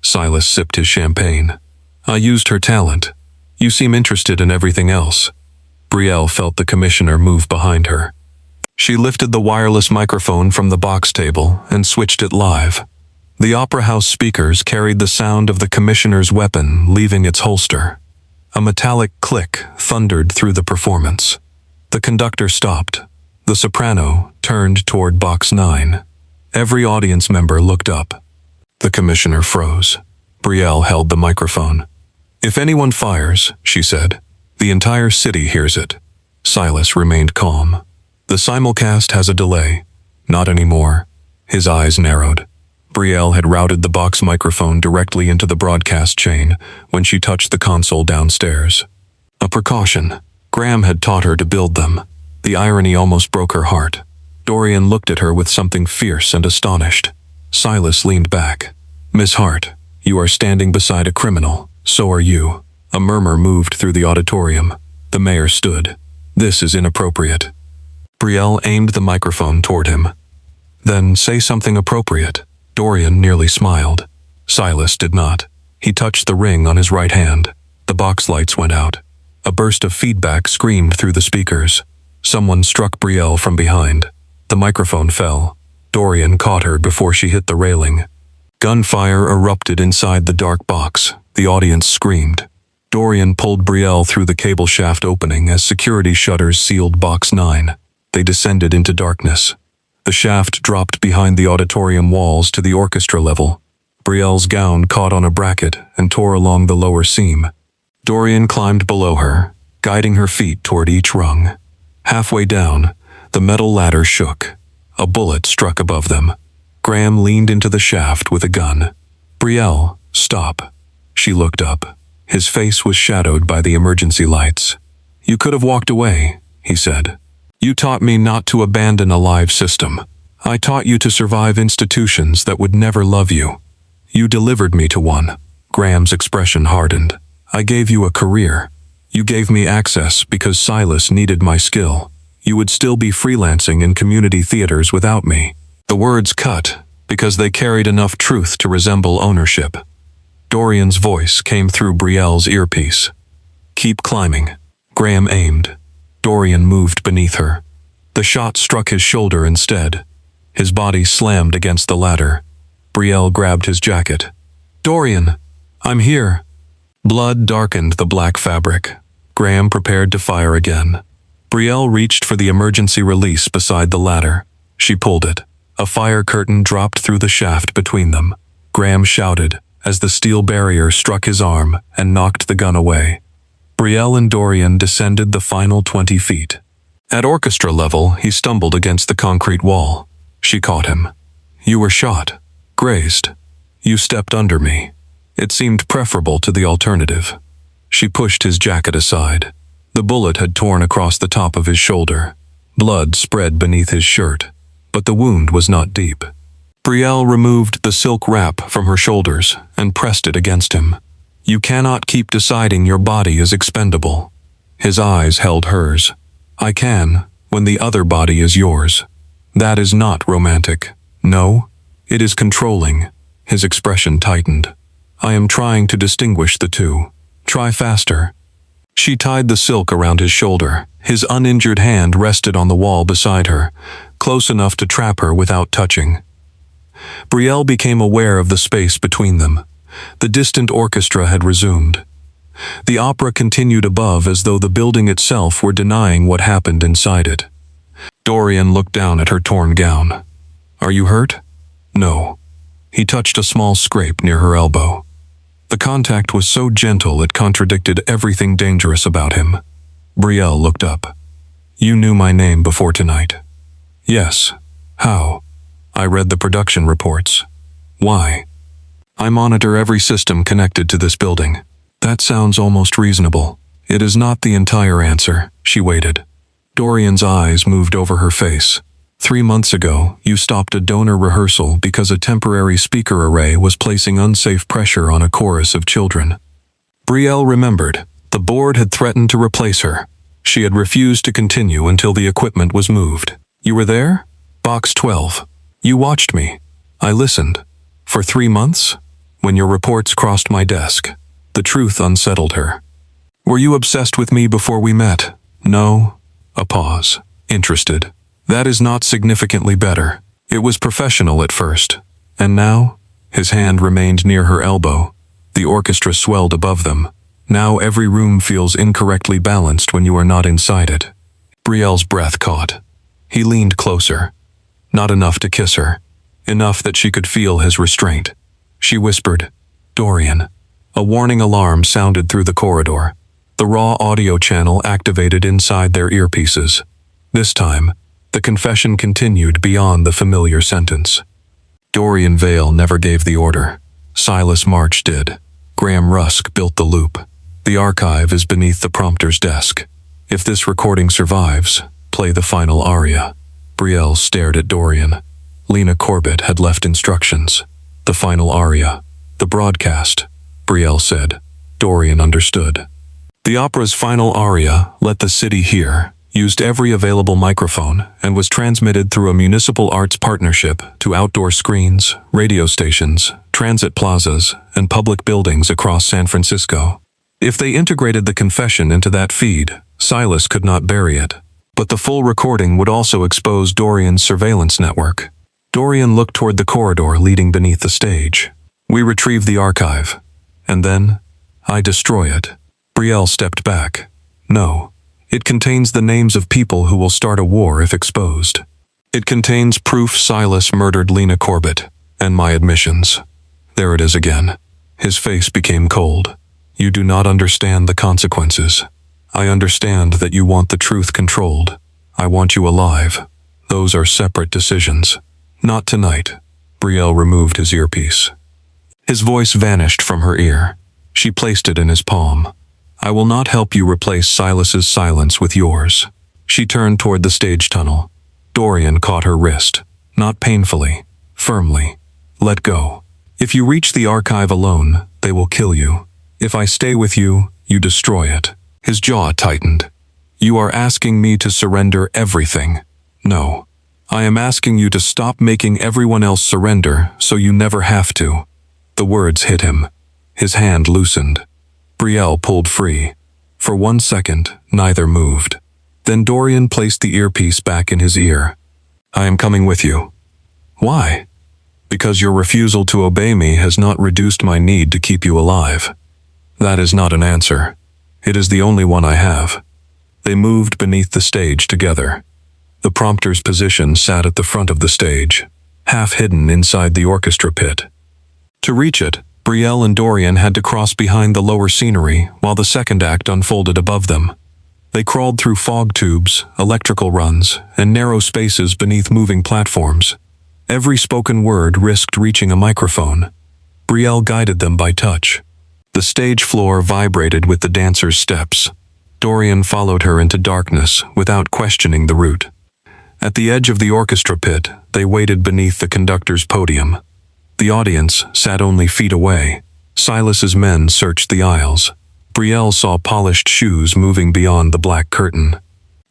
Silas sipped his champagne. "I used her talent. You seem interested in everything else." Brielle felt the commissioner move behind her. She lifted the wireless microphone from the box table and switched it live. The opera house speakers carried the sound of the commissioner's weapon leaving its holster. A metallic click thundered through the performance. The conductor stopped. The soprano turned toward Box 9. Every audience member looked up. The commissioner froze. Brielle held the microphone. "If anyone fires," she said, "the entire city hears it." Silas remained calm. "The simulcast has a delay." "Not anymore." His eyes narrowed. Brielle had routed the box microphone directly into the broadcast chain when she touched the console downstairs. A precaution. Graham had taught her to build them. The irony almost broke her heart. Dorian looked at her with something fierce and astonished. Silas leaned back. "Miss Hart, you are standing beside a criminal. So are you." A murmur moved through the auditorium. The mayor stood. "This is inappropriate." Brielle aimed the microphone toward him. "Then say something appropriate." Dorian nearly smiled. Silas did not. He touched the ring on his right hand. The box lights went out. A burst of feedback screamed through the speakers. Someone struck Brielle from behind. The microphone fell. Dorian caught her before she hit the railing. Gunfire erupted inside the dark box. The audience screamed. Dorian pulled Brielle through the cable shaft opening as security shutters sealed Box 9. They descended into darkness. The shaft dropped behind the auditorium walls to the orchestra level. Brielle's gown caught on a bracket and tore along the lower seam. Dorian climbed below her, guiding her feet toward each rung. Halfway down, the metal ladder shook. A bullet struck above them. Graham leaned into the shaft with a gun. "Brielle, stop." She looked up. His face was shadowed by the emergency lights. "You could have walked away," he said. "You taught me not to abandon a live system. I taught you to survive institutions that would never love you. You delivered me to one." Graham's expression hardened. "I gave you a career. You gave me access because Silas needed my skill. You would still be freelancing in community theaters without me." The words cut because they carried enough truth to resemble ownership. Dorian's voice came through Brielle's earpiece. "Keep climbing." Graham aimed. Dorian moved beneath her. The shot struck his shoulder instead. His body slammed against the ladder. Brielle grabbed his jacket. "Dorian, I'm here." Blood darkened the black fabric. Graham prepared to fire again. Brielle reached for the emergency release beside the ladder. She pulled it. A fire curtain dropped through the shaft between them. Graham shouted as the steel barrier struck his arm and knocked the gun away. Brielle and Dorian descended the final 20 feet. At orchestra level, he stumbled against the concrete wall. She caught him. "You were shot. Grazed. You stepped under me." It seemed preferable to the alternative. She pushed his jacket aside. The bullet had torn across the top of his shoulder. Blood spread beneath his shirt, but the wound was not deep. Brielle removed the silk wrap from her shoulders and pressed it against him. "You cannot keep deciding your body is expendable." His eyes held hers. "I can, when the other body is yours." That is not romantic. No, it is controlling. His expression tightened. "I am trying to distinguish the two." Try faster." She tied the silk around his shoulder. His uninjured hand rested on the wall beside her, close enough to trap her without touching. Brielle became aware of the space between them. The distant orchestra had resumed. The opera continued above as though the building itself were denying what happened inside it. Dorian looked down at her torn gown. "Are you hurt?" "No." He touched a small scrape near her elbow. The contact was so gentle it contradicted everything dangerous about him. Brielle looked up. "You knew my name before tonight." "Yes." "How?" "I read the production reports." "Why?" "I monitor every system connected to this building." "That sounds almost reasonable." "It is not the entire answer." She waited. Dorian's eyes moved over her face. 3 months ago, you stopped a donor rehearsal because a temporary speaker array was placing unsafe pressure on a chorus of children. Brielle remembered. The board had threatened to replace her. She had refused to continue until the equipment was moved. "You were there?" "Box 12. You watched me. I listened. For 3 months? When your reports crossed my desk." The truth unsettled her. "Were you obsessed with me before we met?" "No." A pause. "Interested." "That is not significantly better. It was professional at first. And now?" His hand remained near her elbow. The orchestra swelled above them. "Now every room feels incorrectly balanced when you are not inside it." Brielle's breath caught. He leaned closer. Not enough to kiss her. Enough that she could feel his restraint. She whispered, "Dorian." A warning alarm sounded through the corridor. The raw audio channel activated inside their earpieces. This time, the confession continued beyond the familiar sentence. Dorian Vale never gave the order. Silas March did. Graham Rusk built the loop. The archive is beneath the prompter's desk. If this recording survives, play the final aria. Brielle stared at Dorian. Lena Corbett had left instructions. The final aria. The broadcast, Brielle said. Dorian understood. The opera's final aria, Let the City Hear, used every available microphone and was transmitted through a municipal arts partnership to outdoor screens, radio stations, transit plazas, and public buildings across San Francisco. If they integrated the confession into that feed, Silas could not bury it. But the full recording would also expose Dorian's surveillance network. Dorian looked toward the corridor leading beneath the stage. "We retrieve the archive. And then, I destroy it." Brielle stepped back. "No. It contains the names of people who will start a war if exposed. It contains proof Silas murdered Lena Corbett, and my admissions." There it is again. His face became cold. "You do not understand the consequences. I understand that you want the truth controlled. I want you alive. Those are separate decisions." "Not tonight." Brielle removed his earpiece. His voice vanished from her ear. She placed it in his palm. "I will not help you replace Silas's silence with yours." She turned toward the stage tunnel. Dorian caught her wrist. Not painfully, firmly. "Let go. If you reach the archive alone, they will kill you. If I stay with you, you destroy it." His jaw tightened. "You are asking me to surrender everything." "No. I am asking you to stop making everyone else surrender so you never have to." The words hit him. His hand loosened. Brielle pulled free. For 1 second, neither moved. Then Dorian placed the earpiece back in his ear. "I am coming with you." "Why?" "Because your refusal to obey me has not reduced my need to keep you alive." "That is not an answer. It is the only one I have." They moved beneath the stage together. The prompter's position sat at the front of the stage, half hidden inside the orchestra pit. To reach it, Brielle and Dorian had to cross behind the lower scenery while the second act unfolded above them. They crawled through fog tubes, electrical runs, and narrow spaces beneath moving platforms. Every spoken word risked reaching a microphone. Brielle guided them by touch. The stage floor vibrated with the dancers' steps. Dorian followed her into darkness without questioning the route. At the edge of the orchestra pit, they waited beneath the conductor's podium. The audience sat only feet away. Silas's men searched the aisles. Brielle saw polished shoes moving beyond the black curtain.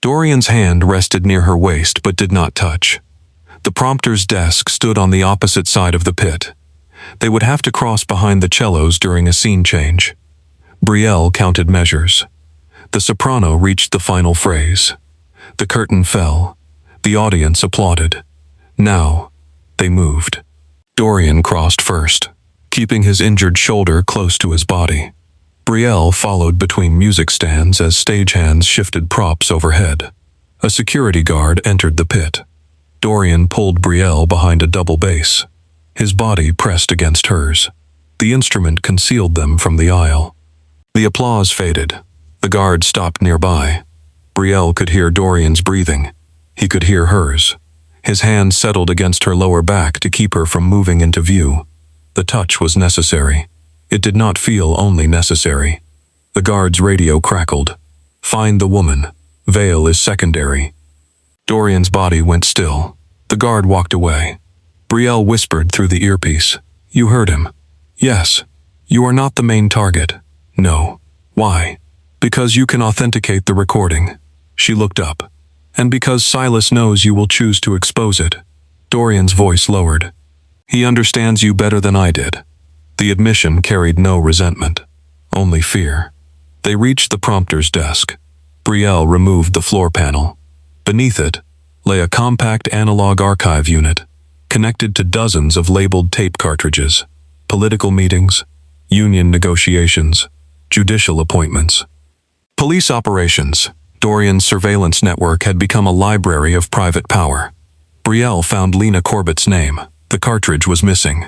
Dorian's hand rested near her waist but did not touch. The prompter's desk stood on the opposite side of the pit. They would have to cross behind the cellos during a scene change. Brielle counted measures. The soprano reached the final phrase. The curtain fell. The audience applauded. Now, they moved. Dorian crossed first, keeping his injured shoulder close to his body. Brielle followed between music stands as stagehands shifted props overhead. A security guard entered the pit. Dorian pulled Brielle behind a double bass. His body pressed against hers. The instrument concealed them from the aisle. The applause faded. The guard stopped nearby. Brielle could hear Dorian's breathing. He could hear hers. His hand settled against her lower back to keep her from moving into view. The touch was necessary. It did not feel only necessary. The guard's radio crackled. "Find the woman. Vale is secondary." Dorian's body went still. The guard walked away. Brielle whispered through the earpiece. "You heard him." "Yes. You are not the main target." "No." "Why?" "Because you can authenticate the recording." She looked up. "And because Silas knows you will choose to expose it." Dorian's voice lowered. "He understands you better than I did." The admission carried no resentment, only fear. They reached the prompter's desk. Brielle removed the floor panel. Beneath it lay a compact analog archive unit, connected to dozens of labeled tape cartridges, political meetings, union negotiations, judicial appointments. Police operations. Dorian's surveillance network had become a library of private power. Brielle found Lena Corbett's name. The cartridge was missing.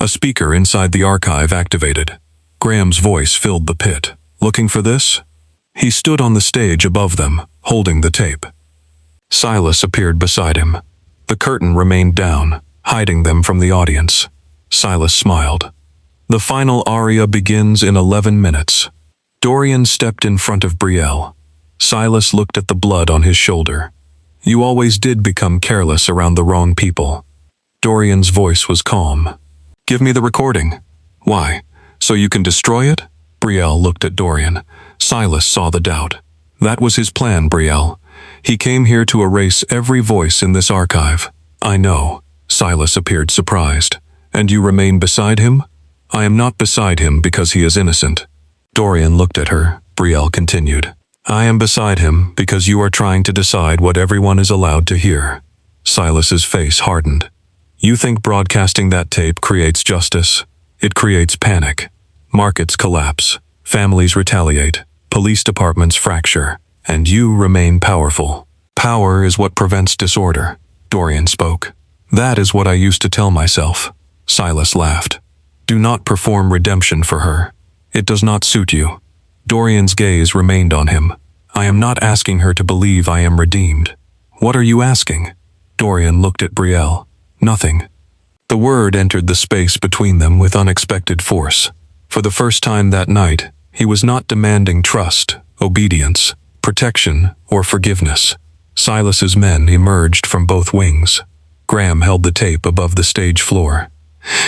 A speaker inside the archive activated. Graham's voice filled the pit. "Looking for this?" He stood on the stage above them, holding the tape. Silas appeared beside him. The curtain remained down, hiding them from the audience. Silas smiled. "The final aria begins in 11 minutes. Dorian stepped in front of Brielle. Silas looked at the blood on his shoulder. "You always did become careless around the wrong people." Dorian's voice was calm. "Give me the recording." "Why? So you can destroy it?" Brielle looked at Dorian. Silas saw the doubt. "That was his plan, Brielle. He came here to erase every voice in this archive." "I know." Silas appeared surprised. "And you remain beside him?" "I am not beside him because he is innocent." Dorian looked at her. Brielle continued. "I am beside him because you are trying to decide what everyone is allowed to hear." Silas's face hardened. "You think broadcasting that tape creates justice? It creates panic. Markets collapse. Families retaliate. Police departments fracture. And you remain powerful. Power is what prevents disorder." Dorian spoke. "That is what I used to tell myself." Silas laughed. "Do not perform redemption for her. It does not suit you." Dorian's gaze remained on him. "I am not asking her to believe I am redeemed." "What are you asking?" Dorian looked at Brielle. "Nothing." The word entered the space between them with unexpected force. For the first time that night, he was not demanding trust, obedience, protection, or forgiveness. Silas's men emerged from both wings. Graham held the tape above the stage floor.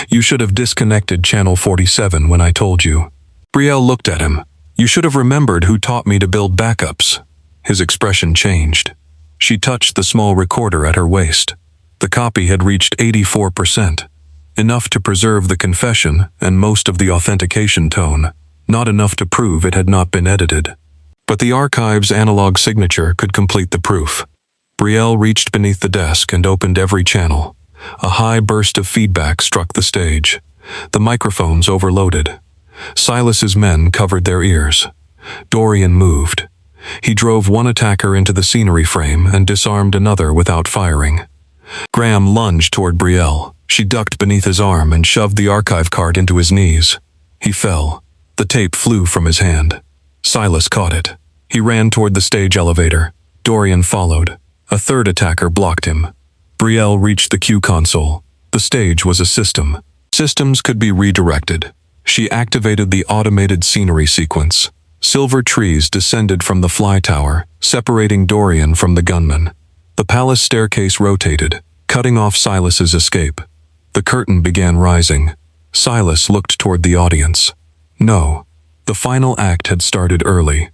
"You should have disconnected Channel 47 when I told you." Brielle looked at him. "You should have remembered who taught me to build backups." His expression changed. She touched the small recorder at her waist. The copy had reached 84%, enough to preserve the confession and most of the authentication tone, not enough to prove it had not been edited. But the archive's analog signature could complete the proof. Brielle reached beneath the desk and opened every channel. A high burst of feedback struck the stage. The microphones overloaded. Silas's men covered their ears. Dorian moved. He drove one attacker into the scenery frame and disarmed another without firing. Graham lunged toward Brielle. She ducked beneath his arm and shoved the archive card into his knees. He fell. The tape flew from his hand. Silas caught it. He ran toward the stage elevator. Dorian followed. A third attacker blocked him. Brielle reached the cue console. The stage was a system. Systems could be redirected. She activated the automated scenery sequence. Silver trees descended from the fly tower, separating Dorian from the gunman. The palace staircase rotated, cutting off Silas's escape. The curtain began rising. Silas looked toward the audience. No, the final act had started early.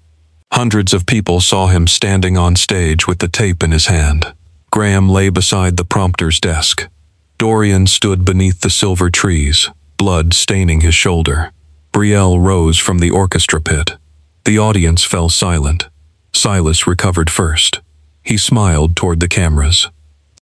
Hundreds of people saw him standing on stage with the tape in his hand. Graham lay beside the prompter's desk. Dorian stood beneath the silver trees, blood staining his shoulder. Brielle rose from the orchestra pit. The audience fell silent. Silas recovered first. He smiled toward the cameras.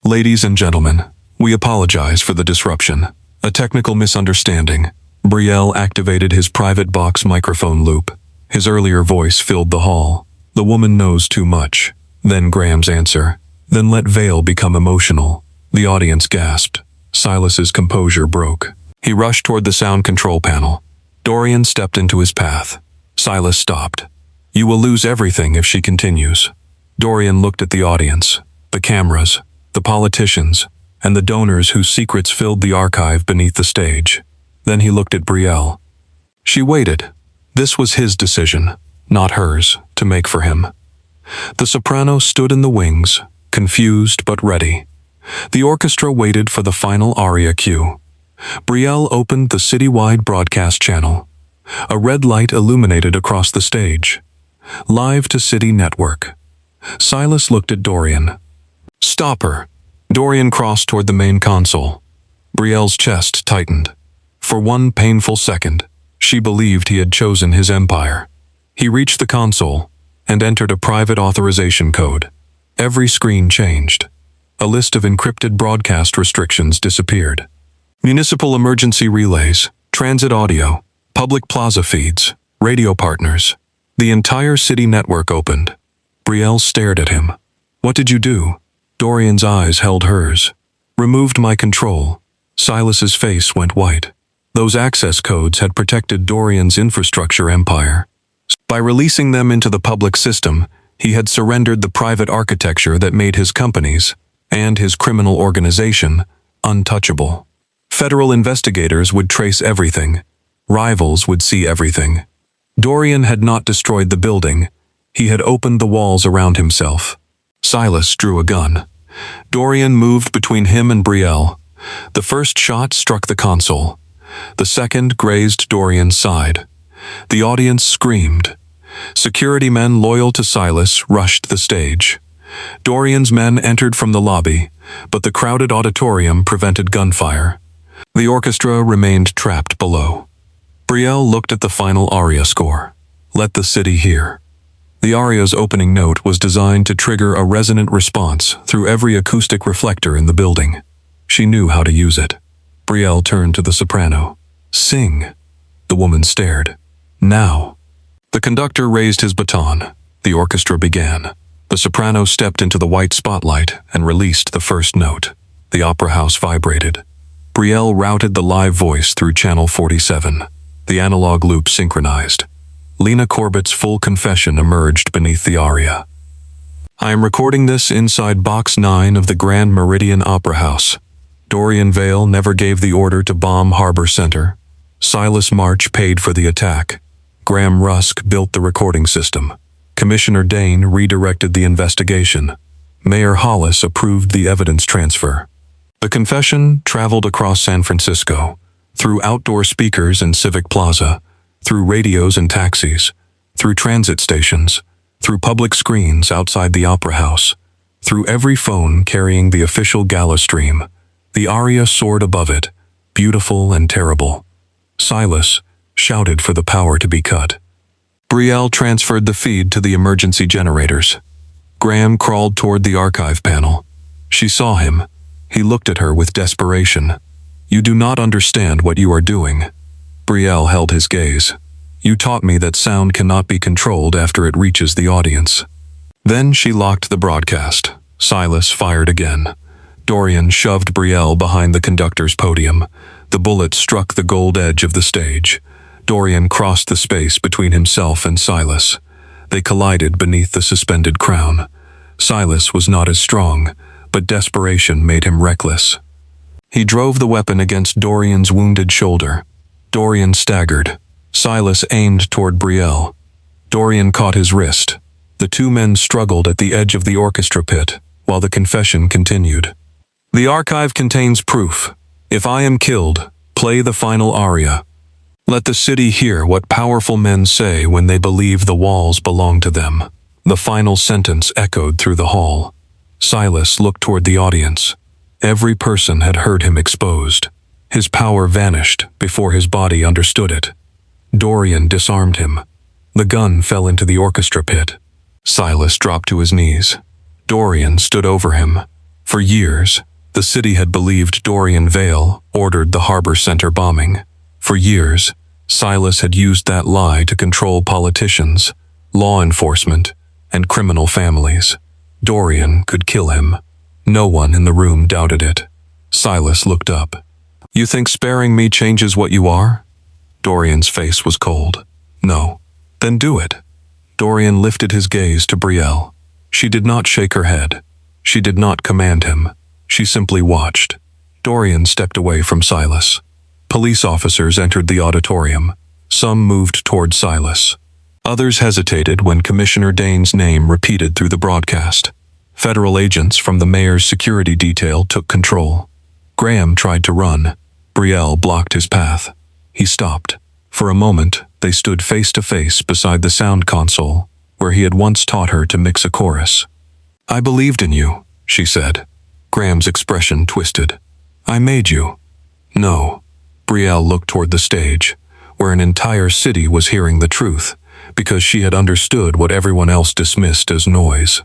"Ladies and gentlemen, we apologize for the disruption. A technical misunderstanding." Brielle activated his private box microphone loop. His earlier voice filled the hall. "The woman knows too much." Then Graham's answer. "Then let Vale become emotional." The audience gasped. Silas's composure broke. He rushed toward the sound control panel. Dorian stepped into his path. Silas stopped. "You will lose everything if she continues." Dorian looked at the audience, the cameras, the politicians, and the donors whose secrets filled the archive beneath the stage. Then he looked at Brielle. She waited. This was his decision, not hers, to make for him. The soprano stood in the wings, confused but ready. The orchestra waited for the final aria cue. Brielle opened the citywide broadcast channel. A red light illuminated across the stage. Live to City Network. Silas looked at Dorian. "Stop her." Dorian crossed toward the main console. Brielle's chest tightened. For one painful second, she believed he had chosen his empire. He reached the console and entered a private authorization code. Every screen changed. A list of encrypted broadcast restrictions disappeared. Municipal emergency relays, transit audio, public plaza feeds, radio partners. The entire city network opened. Brielle stared at him. "What did you do?" Dorian's eyes held hers. "Removed my control." Silas's face went white. Those access codes had protected Dorian's infrastructure empire. By releasing them into the public system, he had surrendered the private architecture that made his companies, and his criminal organization, untouchable. Federal investigators would trace everything. Rivals would see everything. Dorian had not destroyed the building. He had opened the walls around himself. Silas drew a gun. Dorian moved between him and Brielle. The first shot struck the console. The second grazed Dorian's side. The audience screamed. Security men loyal to Silas rushed the stage. Dorian's men entered from the lobby, but the crowded auditorium prevented gunfire. The orchestra remained trapped below. Brielle looked at the final aria score. "Let the city hear." The aria's opening note was designed to trigger a resonant response through every acoustic reflector in the building. She knew how to use it. Brielle turned to the soprano. "Sing." The woman stared. "Now." The conductor raised his baton. The orchestra began. The soprano stepped into the white spotlight and released the first note. The opera house vibrated. Brielle routed the live voice through channel 47. The analog loop synchronized. Lena Corbett's full confession emerged beneath the aria. "I am recording this inside Box 9 of the Grand Meridian Opera House. Dorian Vale never gave the order to bomb Harbor Center. Silas March paid for the attack. Graham Rusk built the recording system. Commissioner Dane redirected the investigation. Mayor Hollis approved the evidence transfer." The confession traveled across San Francisco, through outdoor speakers in Civic Plaza, through radios and taxis, through transit stations, through public screens outside the Opera House, through every phone carrying the official gala stream. The aria soared above it, beautiful and terrible. Silas shouted for the power to be cut. Brielle transferred the feed to the emergency generators. Graham crawled toward the archive panel. She saw him. He looked at her with desperation. "You do not understand what you are doing." Brielle held his gaze. "You taught me that sound cannot be controlled after it reaches the audience." Then she locked the broadcast. Silas fired again. Dorian shoved Brielle behind the conductor's podium. The bullet struck the gold edge of the stage. Dorian crossed the space between himself and Silas. They collided beneath the suspended crown. Silas was not as strong, but desperation made him reckless. He drove the weapon against Dorian's wounded shoulder. Dorian staggered. Silas aimed toward Brielle. Dorian caught his wrist. The two men struggled at the edge of the orchestra pit, while the confession continued. "The archive contains proof. If I am killed, play the final aria. Let the city hear what powerful men say when they believe the walls belong to them." The final sentence echoed through the hall. Silas looked toward the audience. Every person had heard him exposed. His power vanished before his body understood it. Dorian disarmed him. The gun fell into the orchestra pit. Silas dropped to his knees. Dorian stood over him. For years, the city had believed Dorian Vale ordered the harbor center bombing. For years, Silas had used that lie to control politicians, law enforcement, and criminal families. Dorian could kill him. No one in the room doubted it. Silas looked up. "You think sparing me changes what you are?" Dorian's face was cold. "No." "Then do it." Dorian lifted his gaze to Brielle. She did not shake her head. She did not command him. She simply watched. Dorian stepped away from Silas. Police officers entered the auditorium. Some moved toward Silas. Others hesitated when Commissioner Dane's name repeated through the broadcast. Federal agents from the mayor's security detail took control. Graham tried to run. Brielle blocked his path. He stopped. For a moment, they stood face to face beside the sound console, where he had once taught her to mix a chorus. "I believed in you," she said. Graham's expression twisted. "I made you." "No." Brielle looked toward the stage, where an entire city was hearing the truth, because she had understood what everyone else dismissed as noise.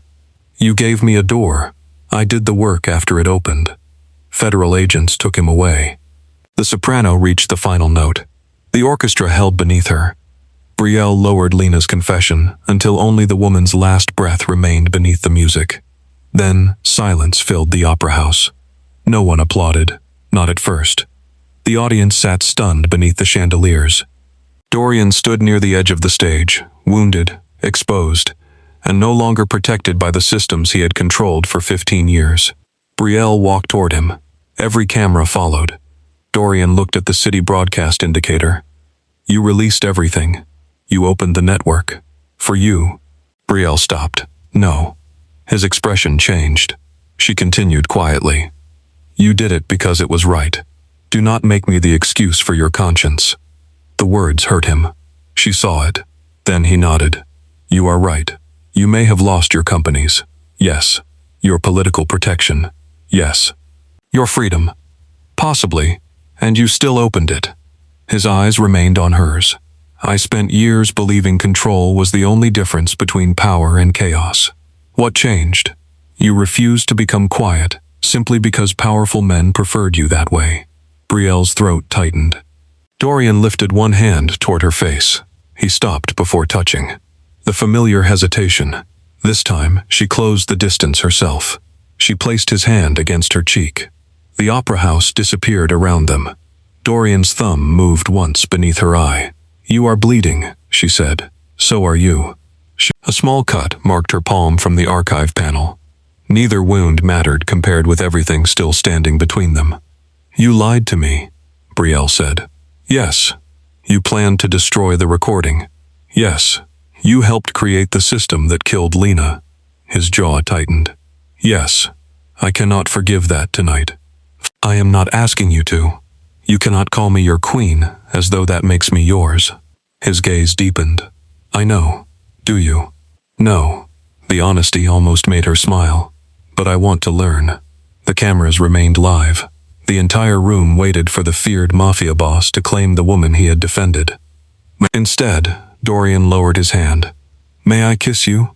"You gave me a door. I did the work after it opened." Federal agents took him away. The soprano reached the final note. The orchestra held beneath her. Brielle lowered Lena's confession until only the woman's last breath remained beneath the music. Then silence filled the opera house. No one applauded, not at first. The audience sat stunned beneath the chandeliers. Dorian stood near the edge of the stage, wounded, exposed, and no longer protected by the systems he had controlled for 15 years. Brielle walked toward him. Every camera followed. Dorian looked at the city broadcast indicator. "You released everything. You opened the network. For you." Brielle stopped. "No." His expression changed. She continued quietly. "You did it because it was right. Do not make me the excuse for your conscience." The words hurt him. She saw it. Then he nodded. "You are right. You may have lost your companies. Yes. Your political protection. Yes. Your freedom. Possibly. And you still opened it." His eyes remained on hers. "I spent years believing control was the only difference between power and chaos. What changed? You refused to become quiet, simply because powerful men preferred you that way." Brielle's throat tightened. Dorian lifted one hand toward her face. He stopped before touching. The familiar hesitation. This time, she closed the distance herself. She placed his hand against her cheek. The opera house disappeared around them. Dorian's thumb moved once beneath her eye. "You are bleeding," she said. "So are you." A small cut marked her palm from the archive panel. Neither wound mattered compared with everything still standing between them. "You lied to me," Brielle said. "Yes." "You planned to destroy the recording." "Yes." "You helped create the system that killed Lena." His jaw tightened. "Yes. I cannot forgive that tonight." "I am not asking you to. You cannot call me your queen, as though that makes me yours." His gaze deepened. "I know. Do you?" "No." The honesty almost made her smile. "But I want to learn." The cameras remained live. The entire room waited for the feared mafia boss to claim the woman he had defended. Instead, Dorian lowered his hand. "May I kiss you?"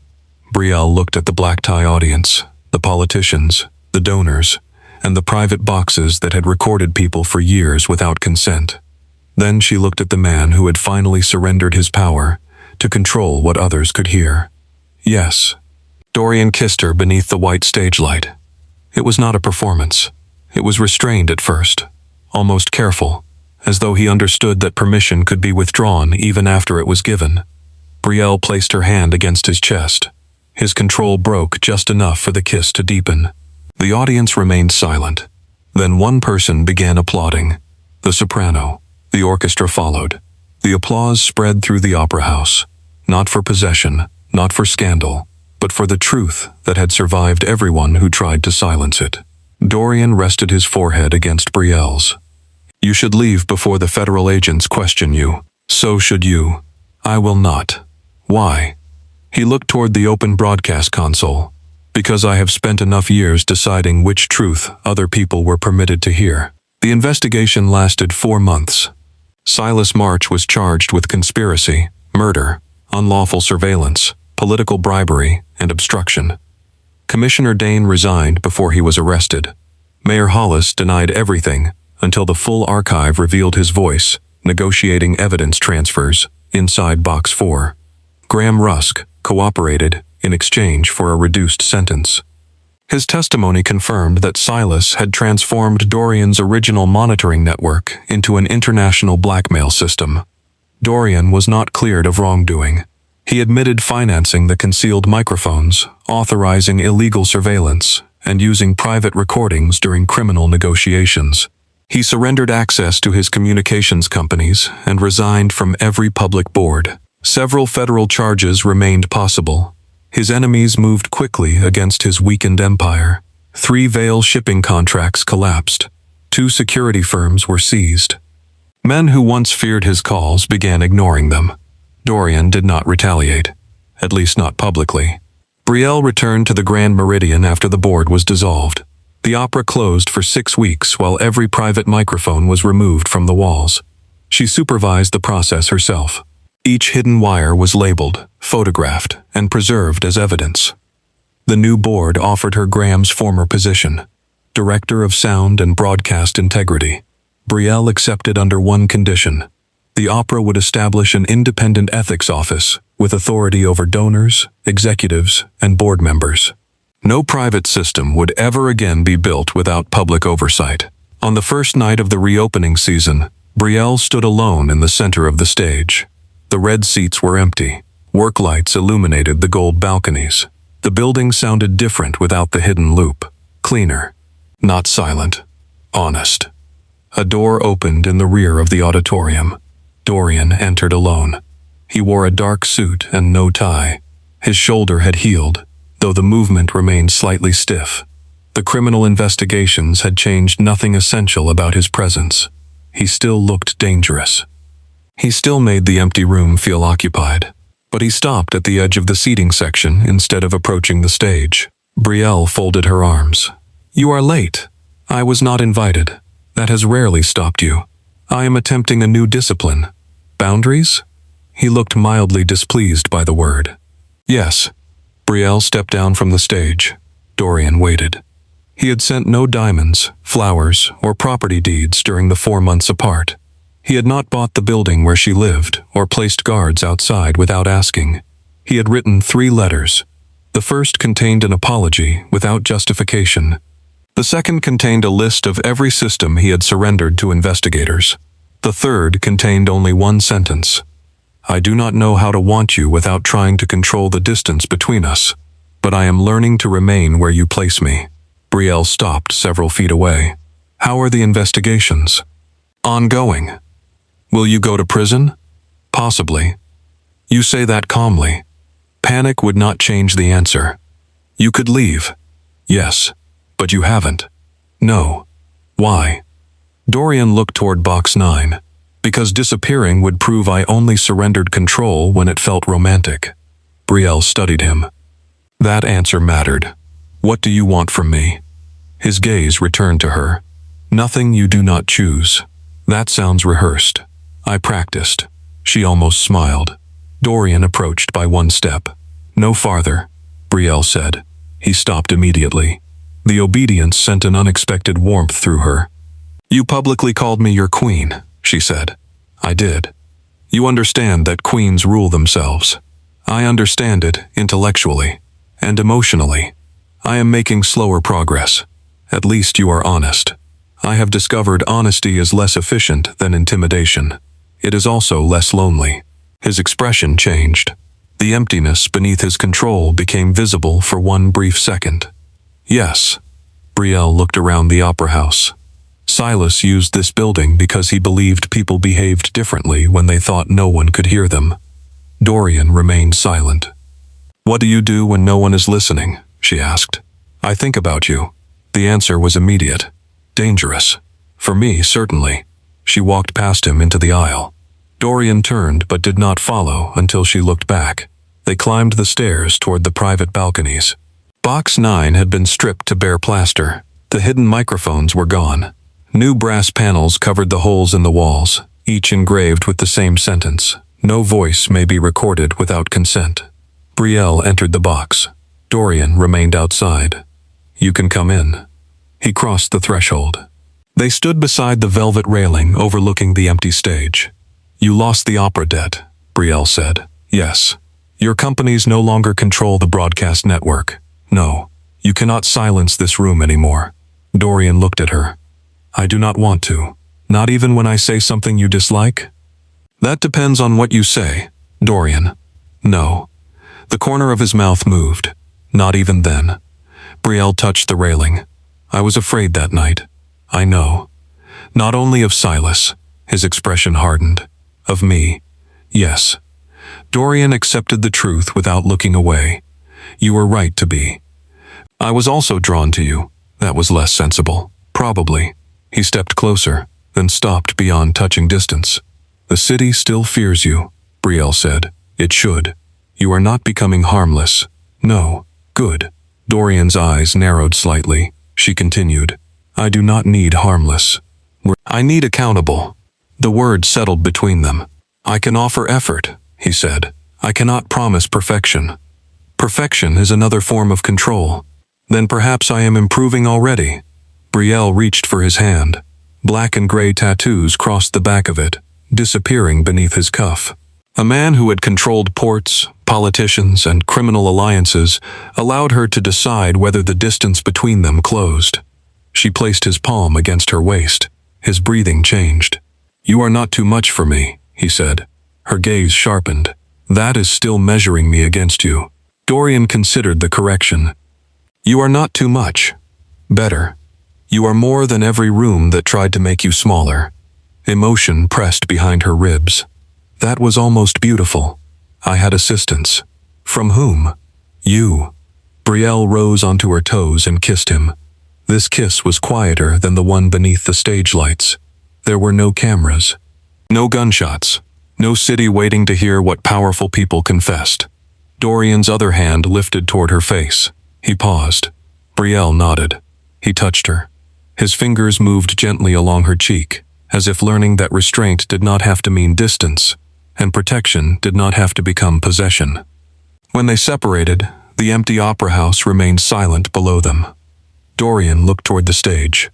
Brielle looked at the black tie audience, the politicians, the donors, and the private boxes that had recorded people for years without consent. Then she looked at the man who had finally surrendered his power to control what others could hear. "Yes." Dorian kissed her beneath the white stage light. It was not a performance. It was restrained at first, almost careful, as though he understood that permission could be withdrawn even after it was given. Brielle placed her hand against his chest. His control broke just enough for the kiss to deepen. The audience remained silent. Then one person began applauding. The soprano. The orchestra followed. The applause spread through the opera house, not for possession, not for scandal, but for the truth that had survived everyone who tried to silence it. Dorian rested his forehead against Brielle's. "You should leave before the federal agents question you. So should you." "I will not." "Why?" He looked toward the open broadcast console. "Because I have spent enough years deciding which truth other people were permitted to hear." The investigation lasted 4 months. Silas March was charged with conspiracy, murder, unlawful surveillance, political bribery, and obstruction. Commissioner Dane resigned before he was arrested. Mayor Hollis denied everything until the full archive revealed his voice, negotiating evidence transfers inside Box 4. Graham Rusk cooperated in exchange for a reduced sentence. His testimony confirmed that Silas had transformed Dorian's original monitoring network into an international blackmail system. Dorian was not cleared of wrongdoing. He admitted financing the concealed microphones, authorizing illegal surveillance, and using private recordings during criminal negotiations. He surrendered access to his communications companies and resigned from every public board. Several federal charges remained possible. His enemies moved quickly against his weakened empire. 3 Vale shipping contracts collapsed. 2 security firms were seized. Men who once feared his calls began ignoring them. Dorian did not retaliate, at least not publicly. Brielle returned to the Grand Meridian after the board was dissolved. The opera closed for 6 weeks while every private microphone was removed from the walls. She supervised the process herself. Each hidden wire was labeled, photographed, and preserved as evidence. The new board offered her Graham's former position, Director of Sound and Broadcast Integrity. Brielle accepted under one condition. The opera would establish an independent ethics office with authority over donors, executives, and board members. No private system would ever again be built without public oversight. On the first night of the reopening season, Brielle stood alone in the center of the stage. The red seats were empty. Work lights illuminated the gold balconies. The building sounded different without the hidden loop. Cleaner. Not silent. Honest. A door opened in the rear of the auditorium. Dorian entered alone. He wore a dark suit and no tie. His shoulder had healed, though the movement remained slightly stiff. The criminal investigations had changed nothing essential about his presence. He still looked dangerous. He still made the empty room feel occupied, but he stopped at the edge of the seating section instead of approaching the stage. Brielle folded her arms. "You are late. I was not invited. That has rarely stopped you. I am attempting a new discipline. Boundaries?" He looked mildly displeased by the word. "Yes." Brielle stepped down from the stage. Dorian waited. He had sent no diamonds, flowers, or property deeds during the 4 months apart. He had not bought the building where she lived or placed guards outside without asking. He had written 3 letters. The first contained an apology without justification. The second contained a list of every system he had surrendered to investigators. The third contained only one sentence. "I do not know how to want you without trying to control the distance between us, but I am learning to remain where you place me." Brielle stopped several feet away. "How are the investigations?" "Ongoing." "Will you go to prison?" "Possibly." You say that calmly. Panic would not change the answer. "You could leave." "Yes, but you haven't." "No." "Why?" Dorian looked toward Box 9. "Because disappearing would prove I only surrendered control when it felt romantic." Brielle studied him. That answer mattered. "What do you want from me?" His gaze returned to her. "Nothing you do not choose." "That sounds rehearsed." "I practiced." She almost smiled. Dorian approached by 1 step. "No farther," Brielle said. He stopped immediately. The obedience sent an unexpected warmth through her. "You publicly called me your queen," she said. "I did." "You understand that queens rule themselves." "I understand it intellectually and emotionally. I am making slower progress. At least you are honest. I have discovered honesty is less efficient than intimidation. It is also less lonely." His expression changed. The emptiness beneath his control became visible for one brief second. "Yes." Brielle looked around the opera house. Silas used this building because he believed people behaved differently when they thought no one could hear them. Dorian remained silent. "What do you do when no one is listening?" she asked. "I think about you." The answer was immediate. "Dangerous." "For me, certainly." She walked past him into the aisle. Dorian turned but did not follow until she looked back. They climbed the stairs toward the private balconies. Box 9 had been stripped to bare plaster. The hidden microphones were gone. New brass panels covered the holes in the walls, each engraved with the same sentence: "No voice may be recorded without consent." Brielle entered the box. Dorian remained outside. "You can come in." He crossed the threshold. They stood beside the velvet railing overlooking the empty stage. "You lost the opera debt," Brielle said. "Yes. Your companies no longer control the broadcast network. No, you cannot silence this room anymore." Dorian looked at her. "I do not want to. Not even when I say something you dislike?" "That depends on what you say, Dorian." "No." The corner of his mouth moved. "Not even then." Brielle touched the railing. "I was afraid that night. I know. Not only of Silas," his expression hardened. "Of me. Yes." Dorian accepted the truth without looking away. "You were right to be. I was also drawn to you. That was less sensible. Probably." He stepped closer, then stopped beyond touching distance. "The city still fears you," Brielle said. "It should. You are not becoming harmless. No. Good." Dorian's eyes narrowed slightly. She continued, "I do not need harmless. I need accountable." The word settled between them. "I can offer effort," he said. "I cannot promise perfection. Perfection is another form of control. Then perhaps I am improving already." Brielle reached for his hand. Black and gray tattoos crossed the back of it, disappearing beneath his cuff. A man who had controlled ports, politicians, and criminal alliances allowed her to decide whether the distance between them closed. She placed his palm against her waist. His breathing changed. "You are not too much for me," he said. Her gaze sharpened. "That is still measuring me against you." Dorian considered the correction. "You are not too much. Better. You are more than every room that tried to make you smaller." Emotion pressed behind her ribs. "That was almost beautiful. I had assistance." "From whom?" "You." Brielle rose onto her toes and kissed him. This kiss was quieter than the one beneath the stage lights. There were no cameras. No gunshots. No city waiting to hear what powerful people confessed. Dorian's other hand lifted toward her face. He paused. Brielle nodded. He touched her. His fingers moved gently along her cheek, as if learning that restraint did not have to mean distance, and protection did not have to become possession. When they separated, the empty opera house remained silent below them. Dorian looked toward the stage.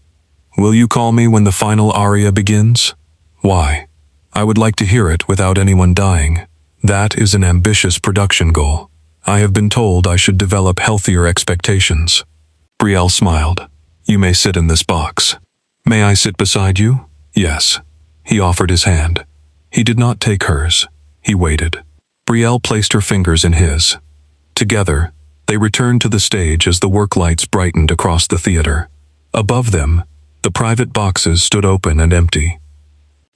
"Will you call me when the final aria begins?" "Why?" "I would like to hear it without anyone dying. That is an ambitious production goal. I have been told I should develop healthier expectations." Brielle smiled. "You may sit in this box." "May I sit beside you?" "Yes." He offered his hand. He did not take hers. He waited. Brielle placed her fingers in his. Together, they returned to the stage as the work lights brightened across the theater. Above them, the private boxes stood open and empty.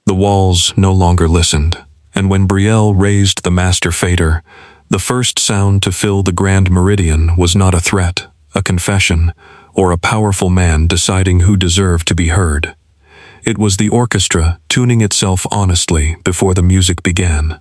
The walls no longer listened, and when Brielle raised the master fader, the first sound to fill the grand meridian was not a threat, a confession, or a powerful man deciding who deserved to be heard. It was the orchestra tuning itself honestly before the music began.